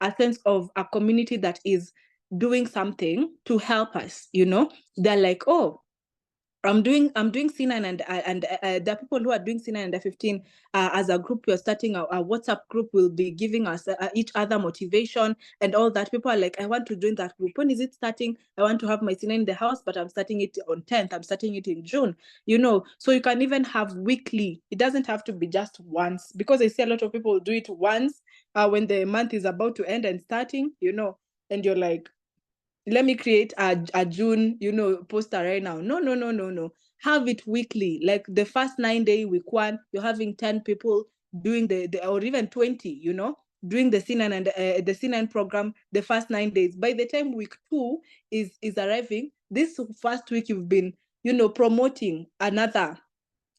a sense of a community that is doing something to help us. They're like, oh, I'm doing C9 and there are people who are doing C9 and F15 as a group. We're starting a WhatsApp group. We'll be giving us each other motivation and all that. People are like, I want to join that group. When is it starting? I want to have my C9 in the house, but I'm starting it on 10th. I'm starting it in June. So you can even have weekly. It doesn't have to be just once, because I see a lot of people do it once when the month is about to end and starting. And you're like, let me create a June, poster right now. No, no, no, no, no. Have it weekly. Like the first 9 day, week one, you're having 10 people doing the or even 20, doing the C9 and the C9 program the first 9 days. By the time week two is arriving, this first week you've been, promoting another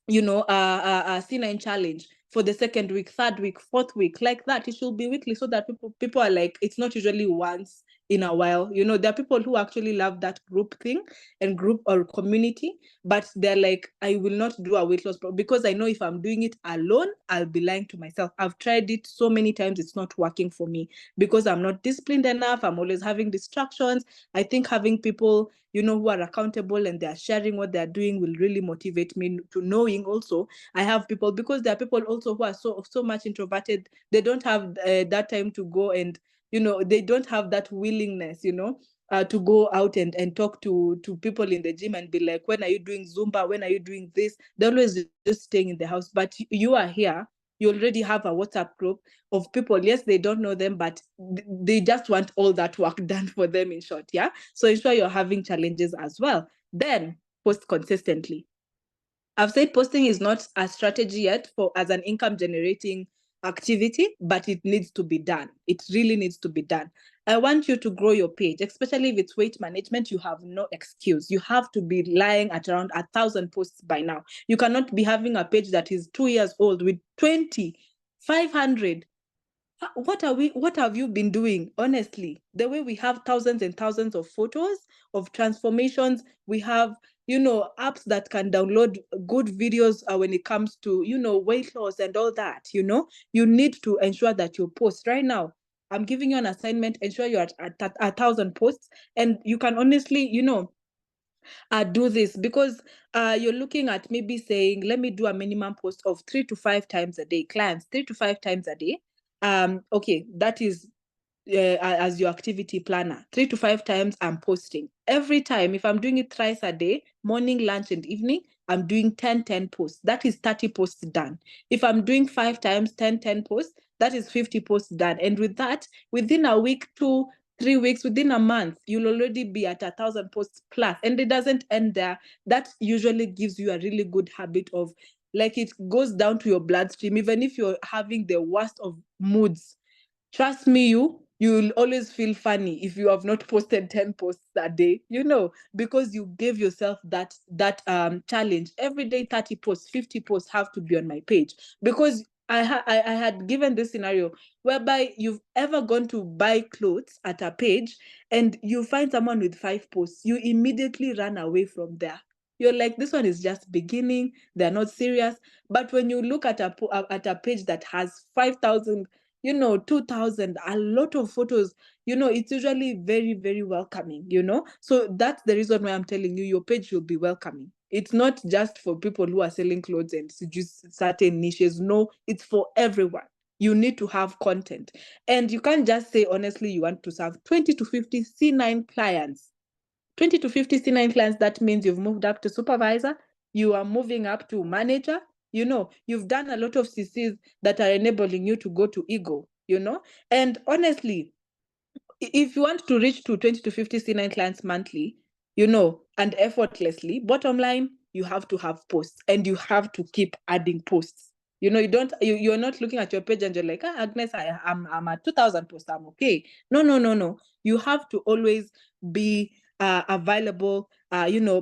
a C9 challenge for the second week, third week, fourth week, like that. It should be weekly, so that people are like, it's not usually once in a while. There are people who actually love that group thing and group or community, but they're like, I will not do a weight loss because I know if I'm doing it alone, I'll be lying to myself. I've tried it so many times, it's not working for me because I'm not disciplined enough. I'm always having distractions. I think having people who are accountable and they're sharing what they're doing will really motivate me to knowing also I have people, because there are people also who are so much introverted. They don't have that time to go and, they don't have that willingness, to go out and talk to people in the gym and be like, when are you doing Zumba? When are you doing this? They're always just staying in the house. But you are here. You already have a WhatsApp group of people. Yes, they don't know them, but they just want all that work done for them, in short. Yeah. So ensure you're having challenges as well. Then post consistently. I've said posting is not a strategy yet as an income generating activity, but it needs to be done. It really needs to be done. I want you to grow your page, especially if it's weight management. You have no excuse. You have to be lying at around 1,000 posts by now. You cannot be having a page that is 2 years old with 500. What have you been doing? Honestly, the way we have thousands and thousands of photos of transformations, we have apps that can download good videos when it comes to weight loss and all that. You need to ensure that you post right now. I'm giving you an assignment. Ensure you're at 1,000 posts, and you can honestly do this, because you're looking at maybe saying, let me do a minimum post of 3 to 5 times a day. Clients, 3 to 5 times a day. Okay, that is as your activity planner. 3 to 5 times I'm posting. Every time, if I'm doing it thrice a day, morning, lunch, and evening, I'm doing 10 posts. That is 30 posts done. If I'm doing 5 times 10 posts, that is 50 posts done. And with that, within a week, 2-3 weeks, within a month, you'll already be at 1,000 posts plus. And it doesn't end there. That usually gives you a really good habit of, like, it goes down to your bloodstream. Even if you're having the worst of moods, trust me, you'll always feel funny if you have not posted 10 posts a day, because you gave yourself that challenge. Every day, 30 posts, 50 posts have to be on my page. Because I had given this scenario whereby you've ever gone to buy clothes at a page and you find someone with 5 posts, you immediately run away from there. You're like, this one is just beginning, they're not serious. But when you look at a page that has 5,000, 2,000, a lot of photos, it's usually very, very welcoming, So that's the reason why I'm telling you, your page will be welcoming. It's not just for people who are selling clothes and just certain niches. No, it's for everyone. You need to have content. And you can't just say, honestly, you want to serve 20 to 50 C9 clients. 20 to 50 C9 clients, that means you've moved up to supervisor, you are moving up to manager, you've done a lot of CCs that are enabling you to go to ego, and honestly, if you want to reach to 20 to 50 C9 clients monthly, and effortlessly, bottom line, you have to have posts and you have to keep adding posts. You're not looking at your page and you're like, Agnes, I'm at 2,000 posts, I'm okay. No, no, no, no. You have to always be available,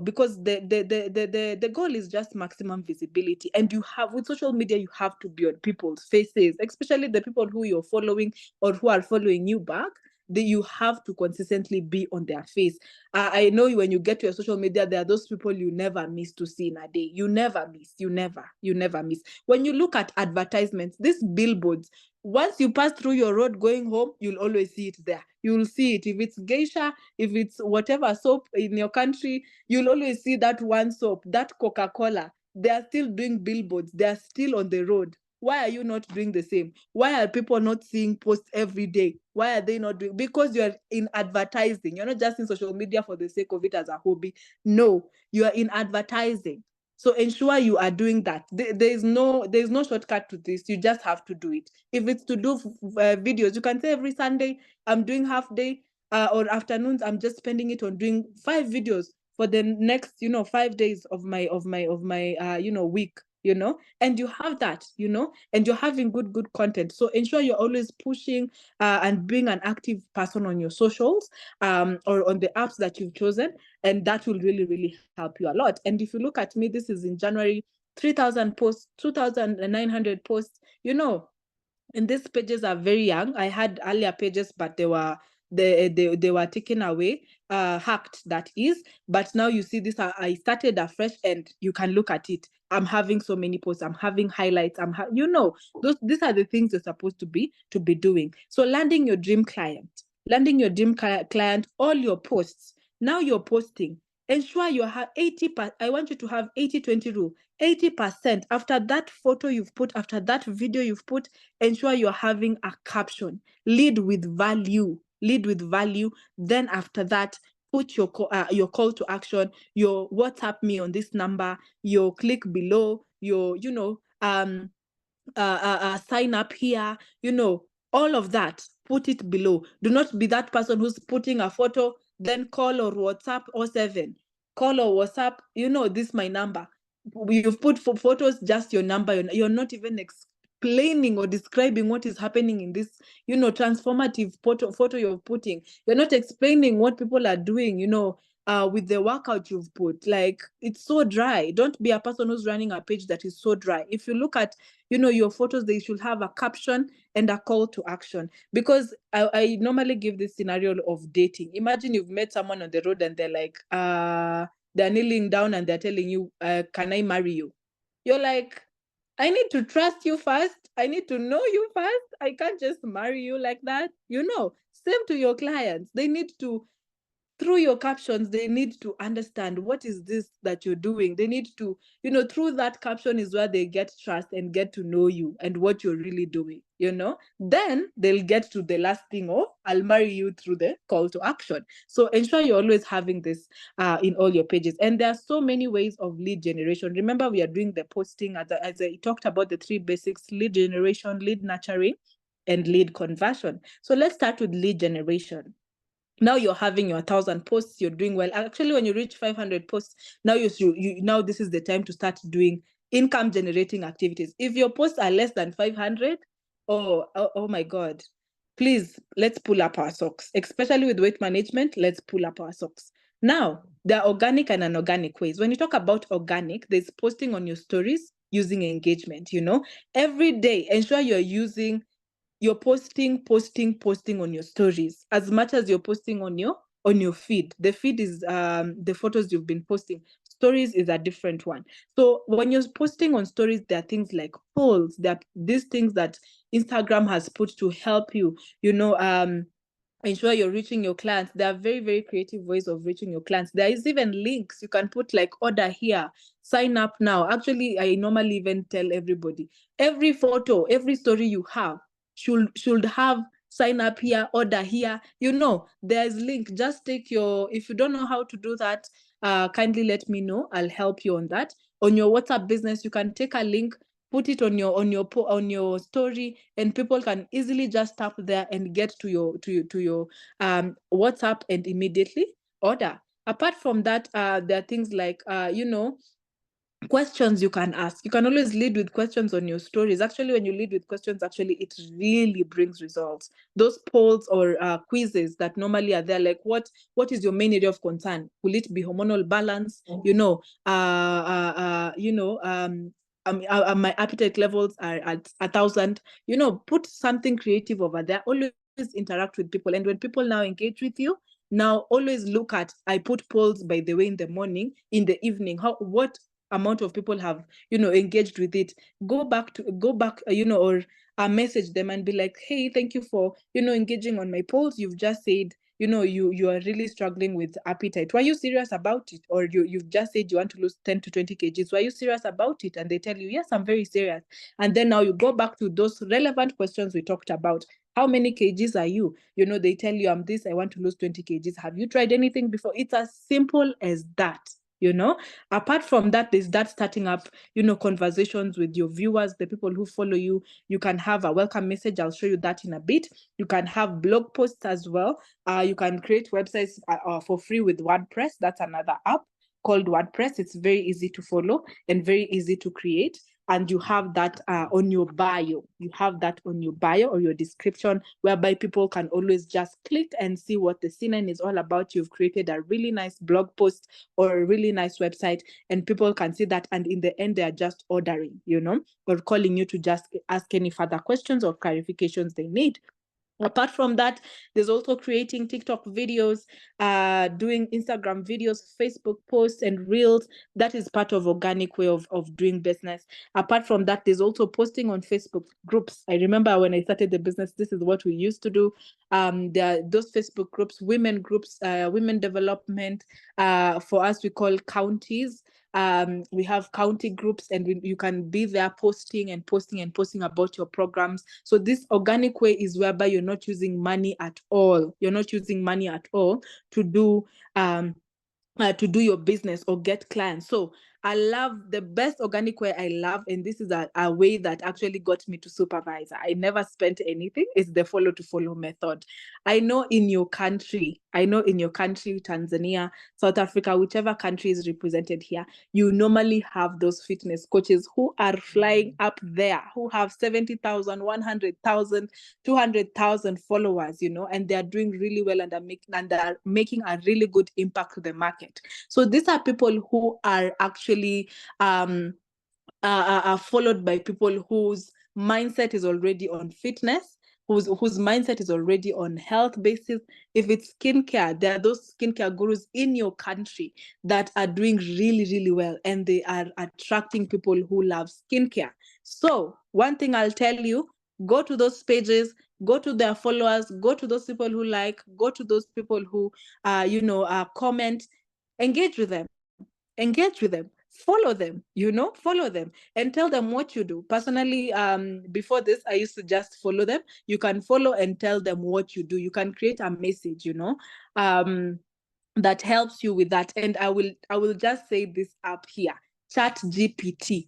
because the goal is just maximum visibility. And you have, with social media, you have to be on people's faces, especially the people who you're following or who are following you back. You have to consistently be on their face. I know when you get to your social media, there are those people you never miss to see in a day. You never miss. You never miss. When you look at advertisements, these billboards, once you pass through your road going home, you'll always see it there. You'll see it. If it's geisha, if it's whatever soap in your country, you'll always see that one soap, that Coca-Cola. They are still doing billboards. They are still on the road. Why are you not doing the same? Why are people not seeing posts every day? Why are they not doing? Because you're in advertising. You're not just in social media for the sake of it as a hobby. No, you are in advertising. So ensure you are doing that. There's no shortcut to this. You just have to do it. If it's to do videos, you can say every Sunday I'm doing half day, or afternoons I'm just spending it on doing 5 videos for the next 5 days of my week, and you have that, and you're having good content. So ensure you're always pushing and being an active person on your socials, or on the apps that you've chosen, and that will really help you a lot. And if you look at me, this is in January, 3,000 posts, 2,900 posts, and these pages are very young. I had earlier pages, but they were taken away, hacked, that is. But now you see this, I started afresh, and you can look at it. I'm having so many posts, I'm having highlights, these are the things you're supposed to be doing. So landing your dream client, all your posts. Now you're posting. Ensure you have 80%. I want you to have 80-20 rule. 80% after that photo you've put, after that video you've put, ensure you're having a caption. Lead with value. Then after that, put your call to action, your WhatsApp me on this number, your click below, your sign up here, all of that. Put it below. Do not be that person who's putting a photo, then call or WhatsApp or 7. Call or WhatsApp, this is my number. You've put for photos just your number. You're not even explaining or describing what is happening in this, transformative photo you're putting. You're not explaining what people are doing, with the workout you've put. Like, it's so dry. Don't be a person who's running a page that is so dry. If you look at, your photos, they should have a caption and a call to action. Because I normally give this scenario of dating. Imagine you've met someone on the road and they're like, they're kneeling down and they're telling you, can I marry you? You're like, I need to trust you first. I need to know you first. I can't just marry you like that. Same to your clients. They need to, through your captions, they need to understand what is this that you're doing. They need to, through that caption is where they get trust and get to know you and what you're really doing, then they'll get to the last thing, I'll marry you, through the call to action. So ensure you're always having this in all your pages. And there are so many ways of lead generation. Remember, we are doing the posting, as I talked about, the 3 basics: lead generation, lead nurturing, and lead conversion. So let's start with lead generation. Now you're having your 1,000 posts, you're doing well. Actually, when you reach 500 posts, now now this is the time to start doing income generating activities. If your posts are less than 500, oh my God, please, let's pull up our socks. Especially with weight management, let's pull up our socks. Now, there are organic and unorganic ways. When you talk about organic, there's posting on your stories using engagement. Every day, ensure you're posting on your stories as much as you're posting on your feed. The feed is the photos you've been posting. Stories is a different one. So when you're posting on stories, there are things like polls. There are these things that Instagram has put to help you, ensure you're reaching your clients. There are very, very creative ways of reaching your clients. There is even links you can put, like order here, sign up now. Actually, I normally even tell everybody, every photo, every story you have should have sign up here, order here. There's link. Just take if you don't know how to do that, kindly let me know. I'll help you on that. On your WhatsApp business, you can take a link, put it on your story, and people can easily just tap there and get to your WhatsApp and immediately order. Apart from that, there are things like questions you can ask. You can always lead with questions on your stories. Actually, when you lead with questions, actually it really brings results. Those polls or quizzes that normally are there, like what is your main area of concern? Will it be hormonal balance? My appetite levels are at 1,000. Put something creative over there. Always interact with people, and when people now engage with you, now always look at, I put polls, by the way, in the morning, in the evening. What amount of people have, engaged with it, go back, or message them and be like, hey, thank you for, engaging on my polls. You've just said, you are really struggling with appetite. Were you serious about it? Or you've just said you want to lose 10 to 20 kgs. Were you serious about it? And they tell you, yes, I'm very serious. And then now you go back to those relevant questions we talked about. How many kgs are you? They tell you, I'm this, I want to lose 20 kgs. Have you tried anything before? It's as simple as that. Apart from that, there's that starting up, conversations with your viewers, the people who follow you. You can have a welcome message. I'll show you that in a bit. You can have blog posts as well. You can create websites for free with WordPress. That's another app called WordPress. It's very easy to follow and very easy to create. And you have that on your bio. You have that on your bio or your description, whereby people can always just click and see what the C9 is all about. You've created a really nice blog post or a really nice website, and people can see that. And in the end, they are just ordering, or calling you to just ask any further questions or clarifications they need. Apart from that, there's also creating TikTok videos, doing Instagram videos, Facebook posts, and reels. That is part of organic way of doing business. Apart from that, there's also posting on Facebook groups. I remember when I started the business, this is what we used to do. There are those Facebook groups, women development. For us, we call counties. We have county groups, and you can be there posting about your programs. So this organic way is whereby you're not using money at all. You're not using money at all to do your business or get clients. So I love the best organic way I love, and this is a way that actually got me to supervisor. I never spent anything. It's the follow to follow method. I know in your country, Tanzania, South Africa, whichever country is represented here, you normally have those fitness coaches who are flying up there, who have 70,000, 100,000, 200,000 followers, and they are doing really well, and are making a really good impact to the market. So these are people who are actually are followed by people whose mindset is already on fitness, whose mindset is already on health basis. If it's skincare, there are those skincare gurus in your country that are doing really, really well, and they are attracting people who love skincare. So one thing I'll tell you, go to those pages, go to their followers, go to those people who like, go to those people who comment, engage with them, follow them, and tell them what you do. Personally, before this, I used to just follow them. You can follow and tell them what you do. You can create a message, that helps you with that. And I will just say this up here, chat gpt.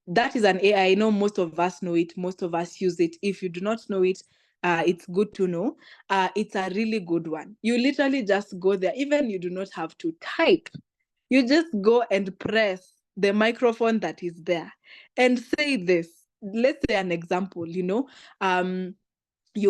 That is an AI. I know most of us know it, most of us use it. If you do not know it, it's good to know. It's a really good one. You literally just go there. Even you do not have to type. You just go and press the microphone that is there and say this. Let's say an example, you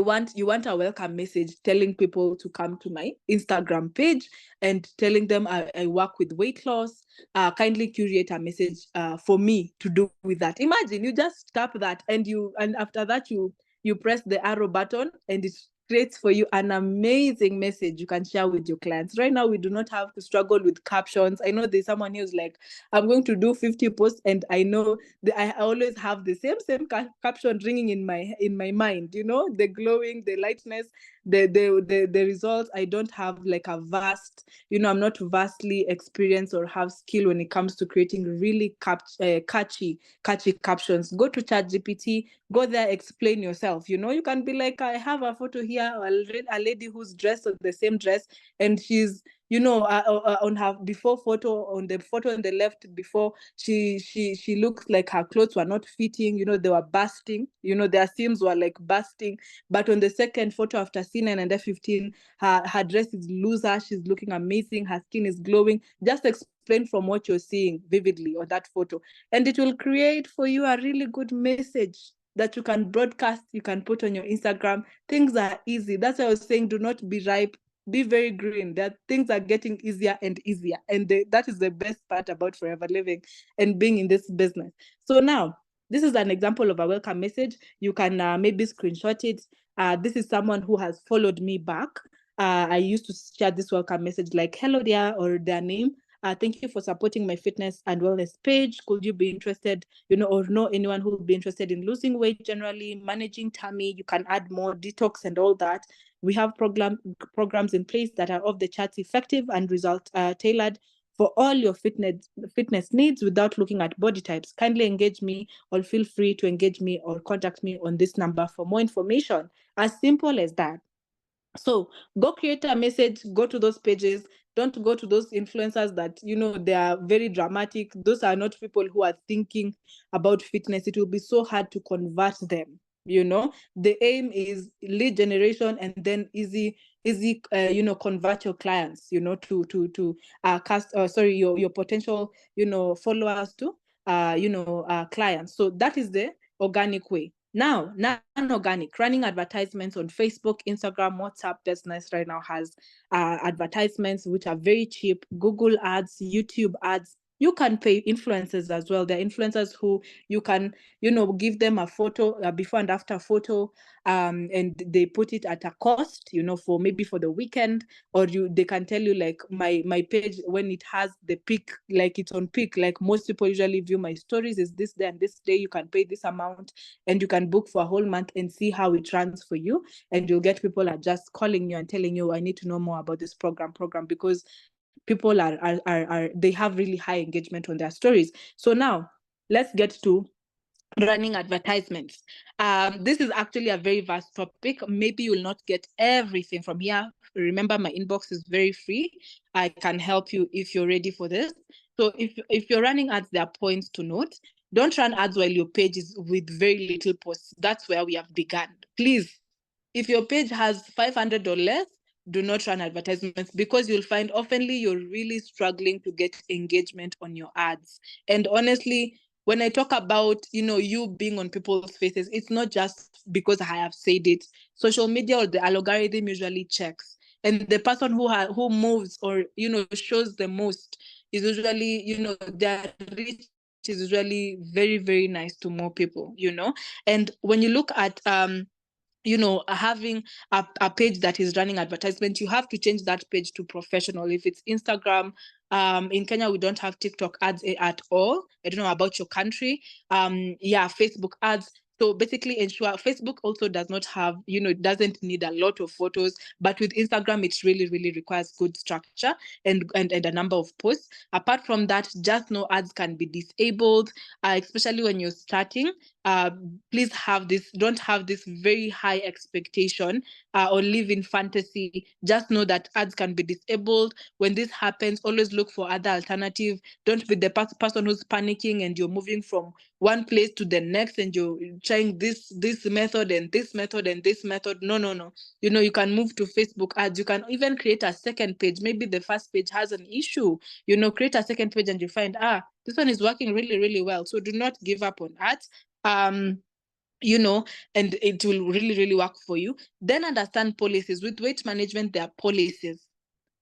want a welcome message telling people to come to my Instagram page and telling them I work with weight loss. Kindly curate a message for me to do with that. Imagine you just tap that, and after that you press the arrow button, and it creates for you an amazing message you can share with your clients. Right now, we do not have to struggle with captions. I know there's someone who's like, I'm going to do 50 posts, and I know I always have the same caption ringing in my mind. The glowing, the lightness, the results. I don't have like a vast, I'm not vastly experienced or have skill when it comes to creating really catchy captions. Go to ChatGPT, go there, explain yourself. You can be like, I have a photo here, a lady who's dressed with the same dress, and she's on her before photo, on the photo on the left before, she looks like her clothes were not fitting, they were busting, their seams were like busting. But on the second photo after C9 and F15, her dress is looser, she's looking amazing, her skin is glowing. Just explain from what you're seeing vividly on that photo, and it will create for you a really good message that you can broadcast, you can put on your Instagram. Things are easy. That's why I was saying, do not be ripe, be very green. That things are getting easier and easier. And that is the best part about Forever Living and being in this business. So now, this is an example of a welcome message. You can maybe screenshot it. This is someone who has followed me back. I used to share this welcome message like, hello there, or their name. Thank you for supporting my fitness and wellness page. Could you be interested, or know anyone who would be interested in losing weight generally, managing tummy? You can add more detox and all that. We have programs in place that are off the charts effective and result tailored for all your fitness needs without looking at body types. Kindly engage me, or feel free to engage me or contact me on this number for more information. As simple as that. So go create a message, go to those pages. Don't go to those influencers that, they are very dramatic. Those are not people who are thinking about fitness. It will be so hard to convert them. The aim is lead generation, and then easy convert your clients, to cast sorry, your potential, followers to clients. So that is the organic way. Now, non-organic, running advertisements on Facebook, Instagram, WhatsApp business right now has advertisements which are very cheap. Google ads, YouTube ads. You can pay influencers as well. There are influencers who you can, give them a photo, a before and after photo, and they put it at a cost, for the weekend, or they can tell you, like, my page, when it has the peak, like it's on peak, like most people usually view my stories, is this day and this day. You can pay this amount, and you can book for a whole month and see how it runs for you. And you'll get people are just calling you and telling you, I need to know more about this program, because people are they have really high engagement on their stories. So now let's get to running advertisements. This is actually a very vast topic. Maybe you will not get everything from here. Remember, my inbox is very free. I can help you if you're ready for this. So if you're running ads, there are points to note. Don't run ads while your page is with very little posts. That's where we have begun. Please, if your page has 500 or less, do not run advertisements, because you'll find oftenly you're really struggling to get engagement on your ads. And honestly, when I talk about, you being on people's faces, it's not just because I have said it. Social media or the algorithm usually checks. And the person who moves, or, shows the most, is usually, their reach is usually very, very nice to more people. And when you look at having a page that is running advertisement, you have to change that page to professional. If it's Instagram, in Kenya we don't have TikTok ads at all. I don't know about your country. Facebook ads. So basically ensure Facebook also does not have, it doesn't need a lot of photos, but with Instagram, it really, really requires good structure and a number of posts. Apart from that, just know ads can be disabled, especially when you're starting. uh, Please don't have this very high expectation, or live in fantasy. Just know that ads can be disabled. When this happens, always look for other alternative. Don't be the person who's panicking and you're moving from one place to the next, and you're trying this method and this method and this method. No, no, no. You can move to Facebook ads. You can even create a second page. Maybe the first page has an issue. Create a second page and you find, this one is working really, really well. So do not give up on ads. um and it will really, really work for you. Then understand policies. With weight management, there are policies.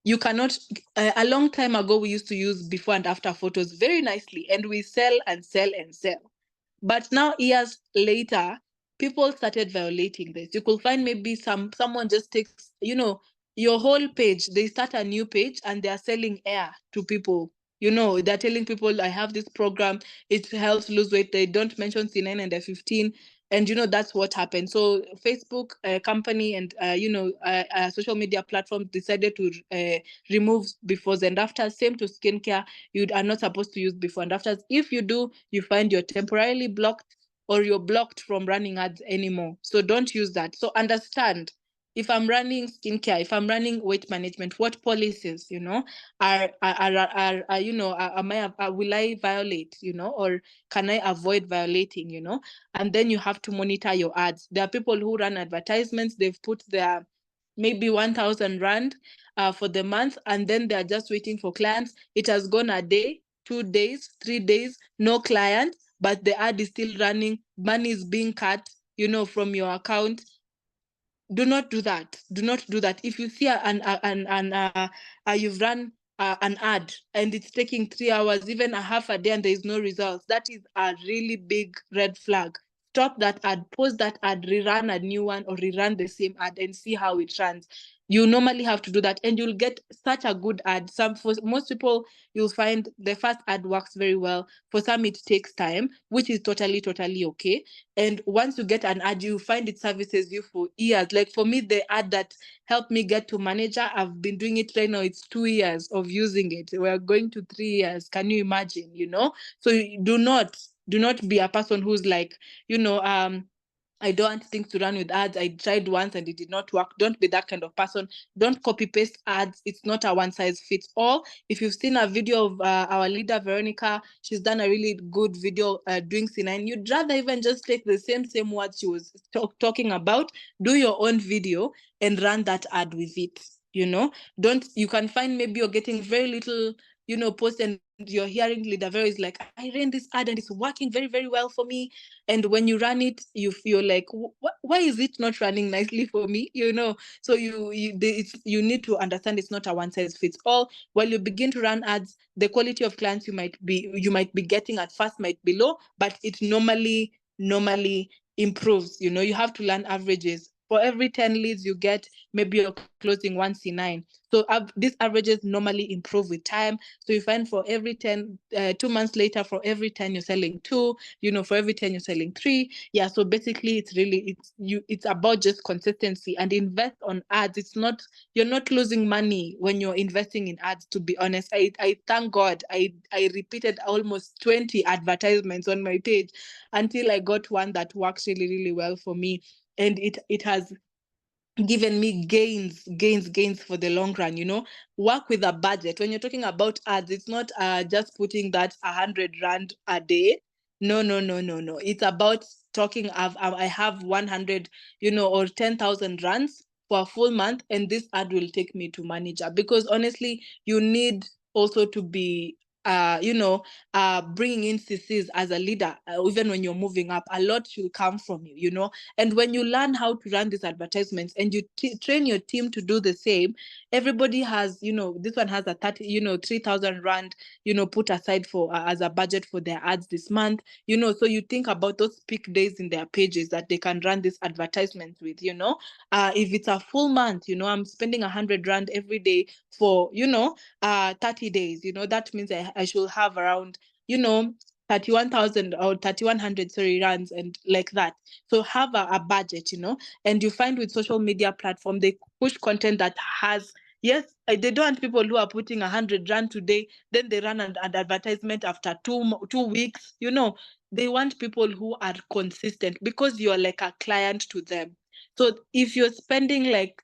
You cannot, a long time ago, we used to use before and after photos very nicely, and we sell and sell and sell. But now, years later, people started violating this. You could find maybe someone just takes, your whole page, they start a new page and they are selling air to people. They're telling people, I have this program, it helps lose weight. They don't mention C9 and F15. And that's what happened. So Facebook company and social media platform decided to remove befores and afters. Same to skincare. You are not supposed to use before and afters. If you do, you find you're temporarily blocked, or you're blocked from running ads anymore. So don't use that. So understand, if I'm running skincare, if I'm running weight management, what policies, will I violate, or can I avoid violating, and then you have to monitor your ads. There are people who run advertisements, they've put their maybe 1,000 rand for the month, and then they're just waiting for clients. It has gone a day, 2 days, 3 days, no client, but the ad is still running. Money is being cut, from your account. Do not do that. Do not do that. If you see you've run an ad and it's taking 3 hours, even a half a day, and there is no results, that is a really big red flag. stop that ad, pause that ad, rerun a new one, or rerun the same ad and see how it runs. You normally have to do that, and you'll get such a good ad. Some, for most people, you'll find the first ad works very well. For some, it takes time, which is totally okay. And once you get an ad, you find it services you for years. Like for me, the ad that helped me get to manager, I've been doing it right now. It's 2 years of using it. We're going to 3 years. Can you imagine? So do not be a person who's like, I don't want things to run with ads. I tried once and it did not work. Don't be that kind of person. Don't copy paste ads. It's not a one size fits all. If you've seen a video of our leader Veronica, she's done a really good video doing C9. You'd rather even just take the same words she was talking about, do your own video and run that ad with it. Don't, you can find maybe you're getting very little post, and you're hearing leader Vero is like, I ran this ad and it's working very, very well for me. And when you run it, you feel like, why is it not running nicely for me? So you need to understand it's not a one size fits all. While you begin to run ads, the quality of clients you might be getting at first might be low, but it normally improves. You have to learn averages. For every 10 leads you get, maybe you're closing 1 C9. So these averages normally improve with time. So you find for every 10, 2 months later, for every 10 you're selling 2, for every 10 you're selling 3. Yeah, so basically it's about just consistency and invest on ads. You're not losing money when you're investing in ads, to be honest. I thank God I repeated almost 20 advertisements on my page until I got one that works really, really well for me. And it has given me gains for the long run. Work with a budget. When you're talking about ads, it's not just putting that 100 rand a day. No. It's about talking of, I have 100 or 10,000 rands for a full month, and this ad will take me to manager. Because honestly, you need also to be bringing in CCs as a leader. Even when you're moving up, a lot should come from you. And when you learn how to run these advertisements and you train your team to do the same, everybody has, this one has a 3,000 rand, put aside for as a budget for their ads this month. So you think about those peak days in their pages that they can run these advertisements with. If it's a full month, I'm spending 100 rand every day for 30 days. That means I should have around 31,000 or 3,100, sorry, rands, and like that. So have a budget. And you find with social media platform, they push content that has, yes, they don't want people who are putting 100 rand today, then they run an advertisement after 2 weeks. They want people who are consistent, because you're like a client to them. So if you're spending like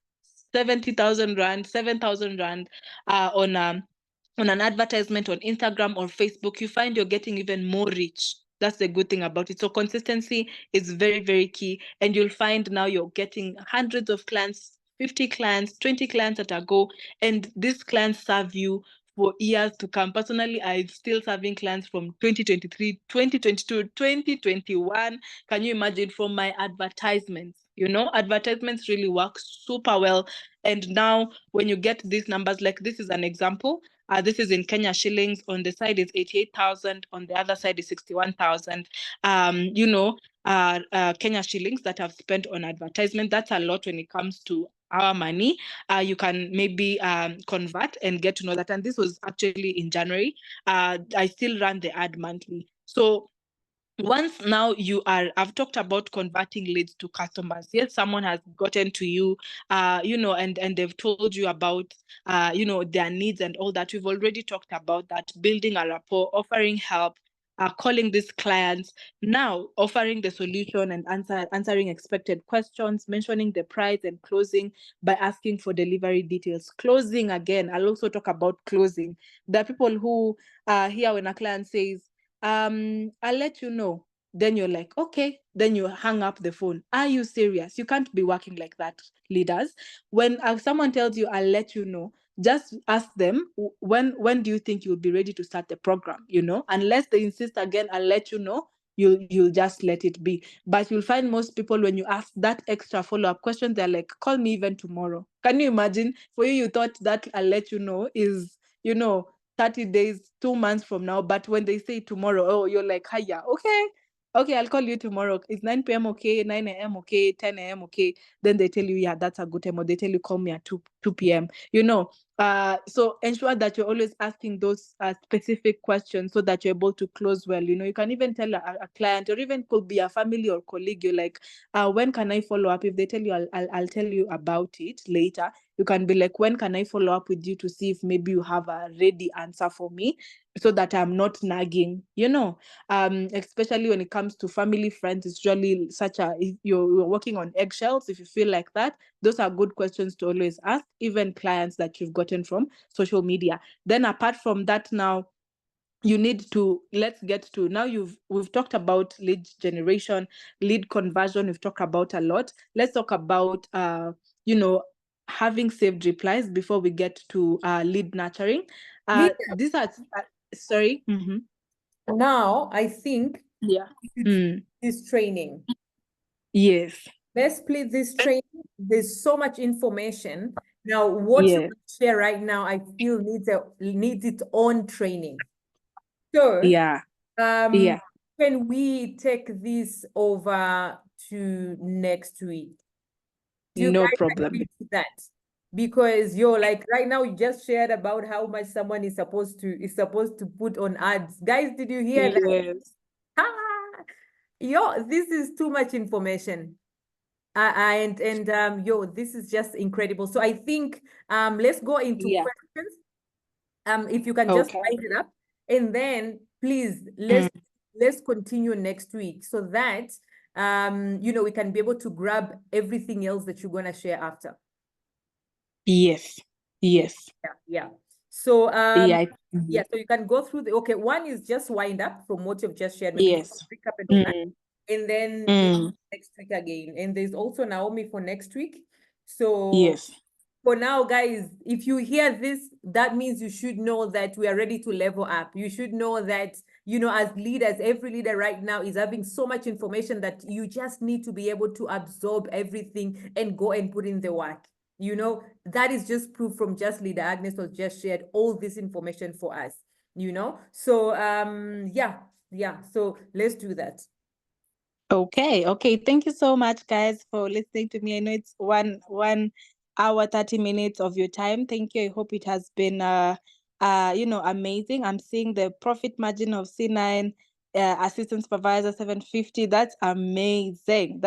70,000 rand, 7,000 rand on an advertisement on Instagram or Facebook, you find you're getting even more reach. That's the good thing about it. So consistency is very, very key. And you'll find now you're getting hundreds of clients, 50 clients, 20 clients at a go. And these clients serve you for years to come. Personally, I'm still serving clients from 2023, 2022, 2021. Can you imagine, from my advertisements? Advertisements really work super well. And now when you get these numbers, like this is an example. This is in Kenya shillings. On the side is 88,000. On the other side is 61,000. Kenya shillings that I've spent on advertisement. That's a lot when it comes to our money. You can maybe convert and get to know that. And this was actually in January. I still run the ad monthly. So once now I've talked about converting leads to customers. Yes, someone has gotten to you, and they've told you about, their needs and all that. We've already talked about that, building a rapport, offering help, calling these clients, now offering the solution and answering expected questions, mentioning the price, and closing by asking for delivery details. Closing, again, I'll also talk about closing. There are people who here when a client says, I'll let you know. Then you're like, okay. Then you hang up the phone. Are you serious? You can't be working like that, leaders. When someone tells you, I'll let you know, just ask them, when do you think you'll be ready to start the program? Unless they insist again, I'll let you know, you'll just let it be. But you'll find most people, when you ask that extra follow-up question, they're like, call me even tomorrow. Can you imagine? For you thought that I'll let you know is 30 days, 2 months from now. But when they say tomorrow, oh, you're like, hiya, okay. okay, I'll call you tomorrow. Is 9 p.m. okay? 9 a.m. okay? 10 a.m. okay? Then they tell you, yeah, that's a good time. Or they tell you, call me at 2 p.m. So ensure that you're always asking those specific questions so that you're able to close well. You can even tell a client, or even could be a family or colleague, you're like, when can I follow up? If they tell you, I'll tell you about it later. You can be like, when can I follow up with you to see if maybe you have a ready answer for me, so that I'm not nagging, especially when it comes to family, friends. It's usually if you're working on eggshells. If you feel like that, those are good questions to always ask, even clients that you've gotten from social media. Then apart from that, now you need to, let's get to, now we've talked about lead generation, lead conversion, we've talked about a lot. Let's talk about having saved replies before we get to lead nurturing. Lead- These are sorry. Now, I think Yeah. this training. Yes. Let's split this training. There's so much information. Now, what you Yes. share right now, I feel needs its own training. So, Yeah. Yeah. when we take this over to next week, do you No guys problem. agree to that? Because you're like right now, you just shared about how much someone is supposed to put on ads. Guys, did you hear that? Yes. This is too much information. This is just incredible. So I think let's go into Yeah. questions. If you can just Okay. write it up, and then please let's continue next week so that we can be able to grab everything else that you're gonna share after. Yes. Yes. Yeah. So Yeah. so you can go through one is just wind up from what you've just shared, maybe Yes. just recap and all that. And then Mm. next week again. And there's also Naomi for next week. So Yes. for now, guys, if you hear this, that means you should know that we are ready to level up. You should know that, as leaders, every leader right now is having so much information that you just need to be able to absorb everything and go and put in the work. That is just proof from just leader Agnes was just shared all this information for us, So so let's do that. Okay. Thank you so much, guys, for listening to me. I know it's 1 hour 30 minutes of your time. Thank you. I hope it has been amazing. I'm seeing the profit margin of C9, assistant supervisor 750. That's amazing.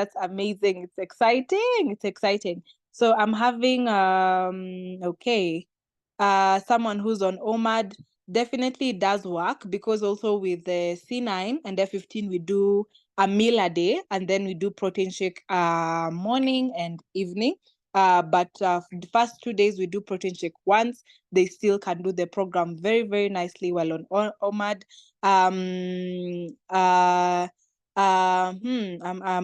It's exciting. So I'm having someone who's on OMAD. Definitely it does work, because also with the C9 and F15 we do a meal a day, and then we do protein shake morning and evening. But the first 2 days we do protein shake once. They still can do the program very, very nicely while on OMAD. I'm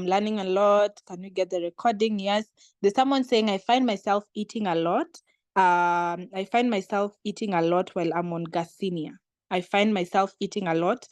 learning a lot. Can we get the recording? Yes. There's someone saying, I find myself eating a lot. I find myself eating a lot while I'm on Garcinia. I find myself eating a lot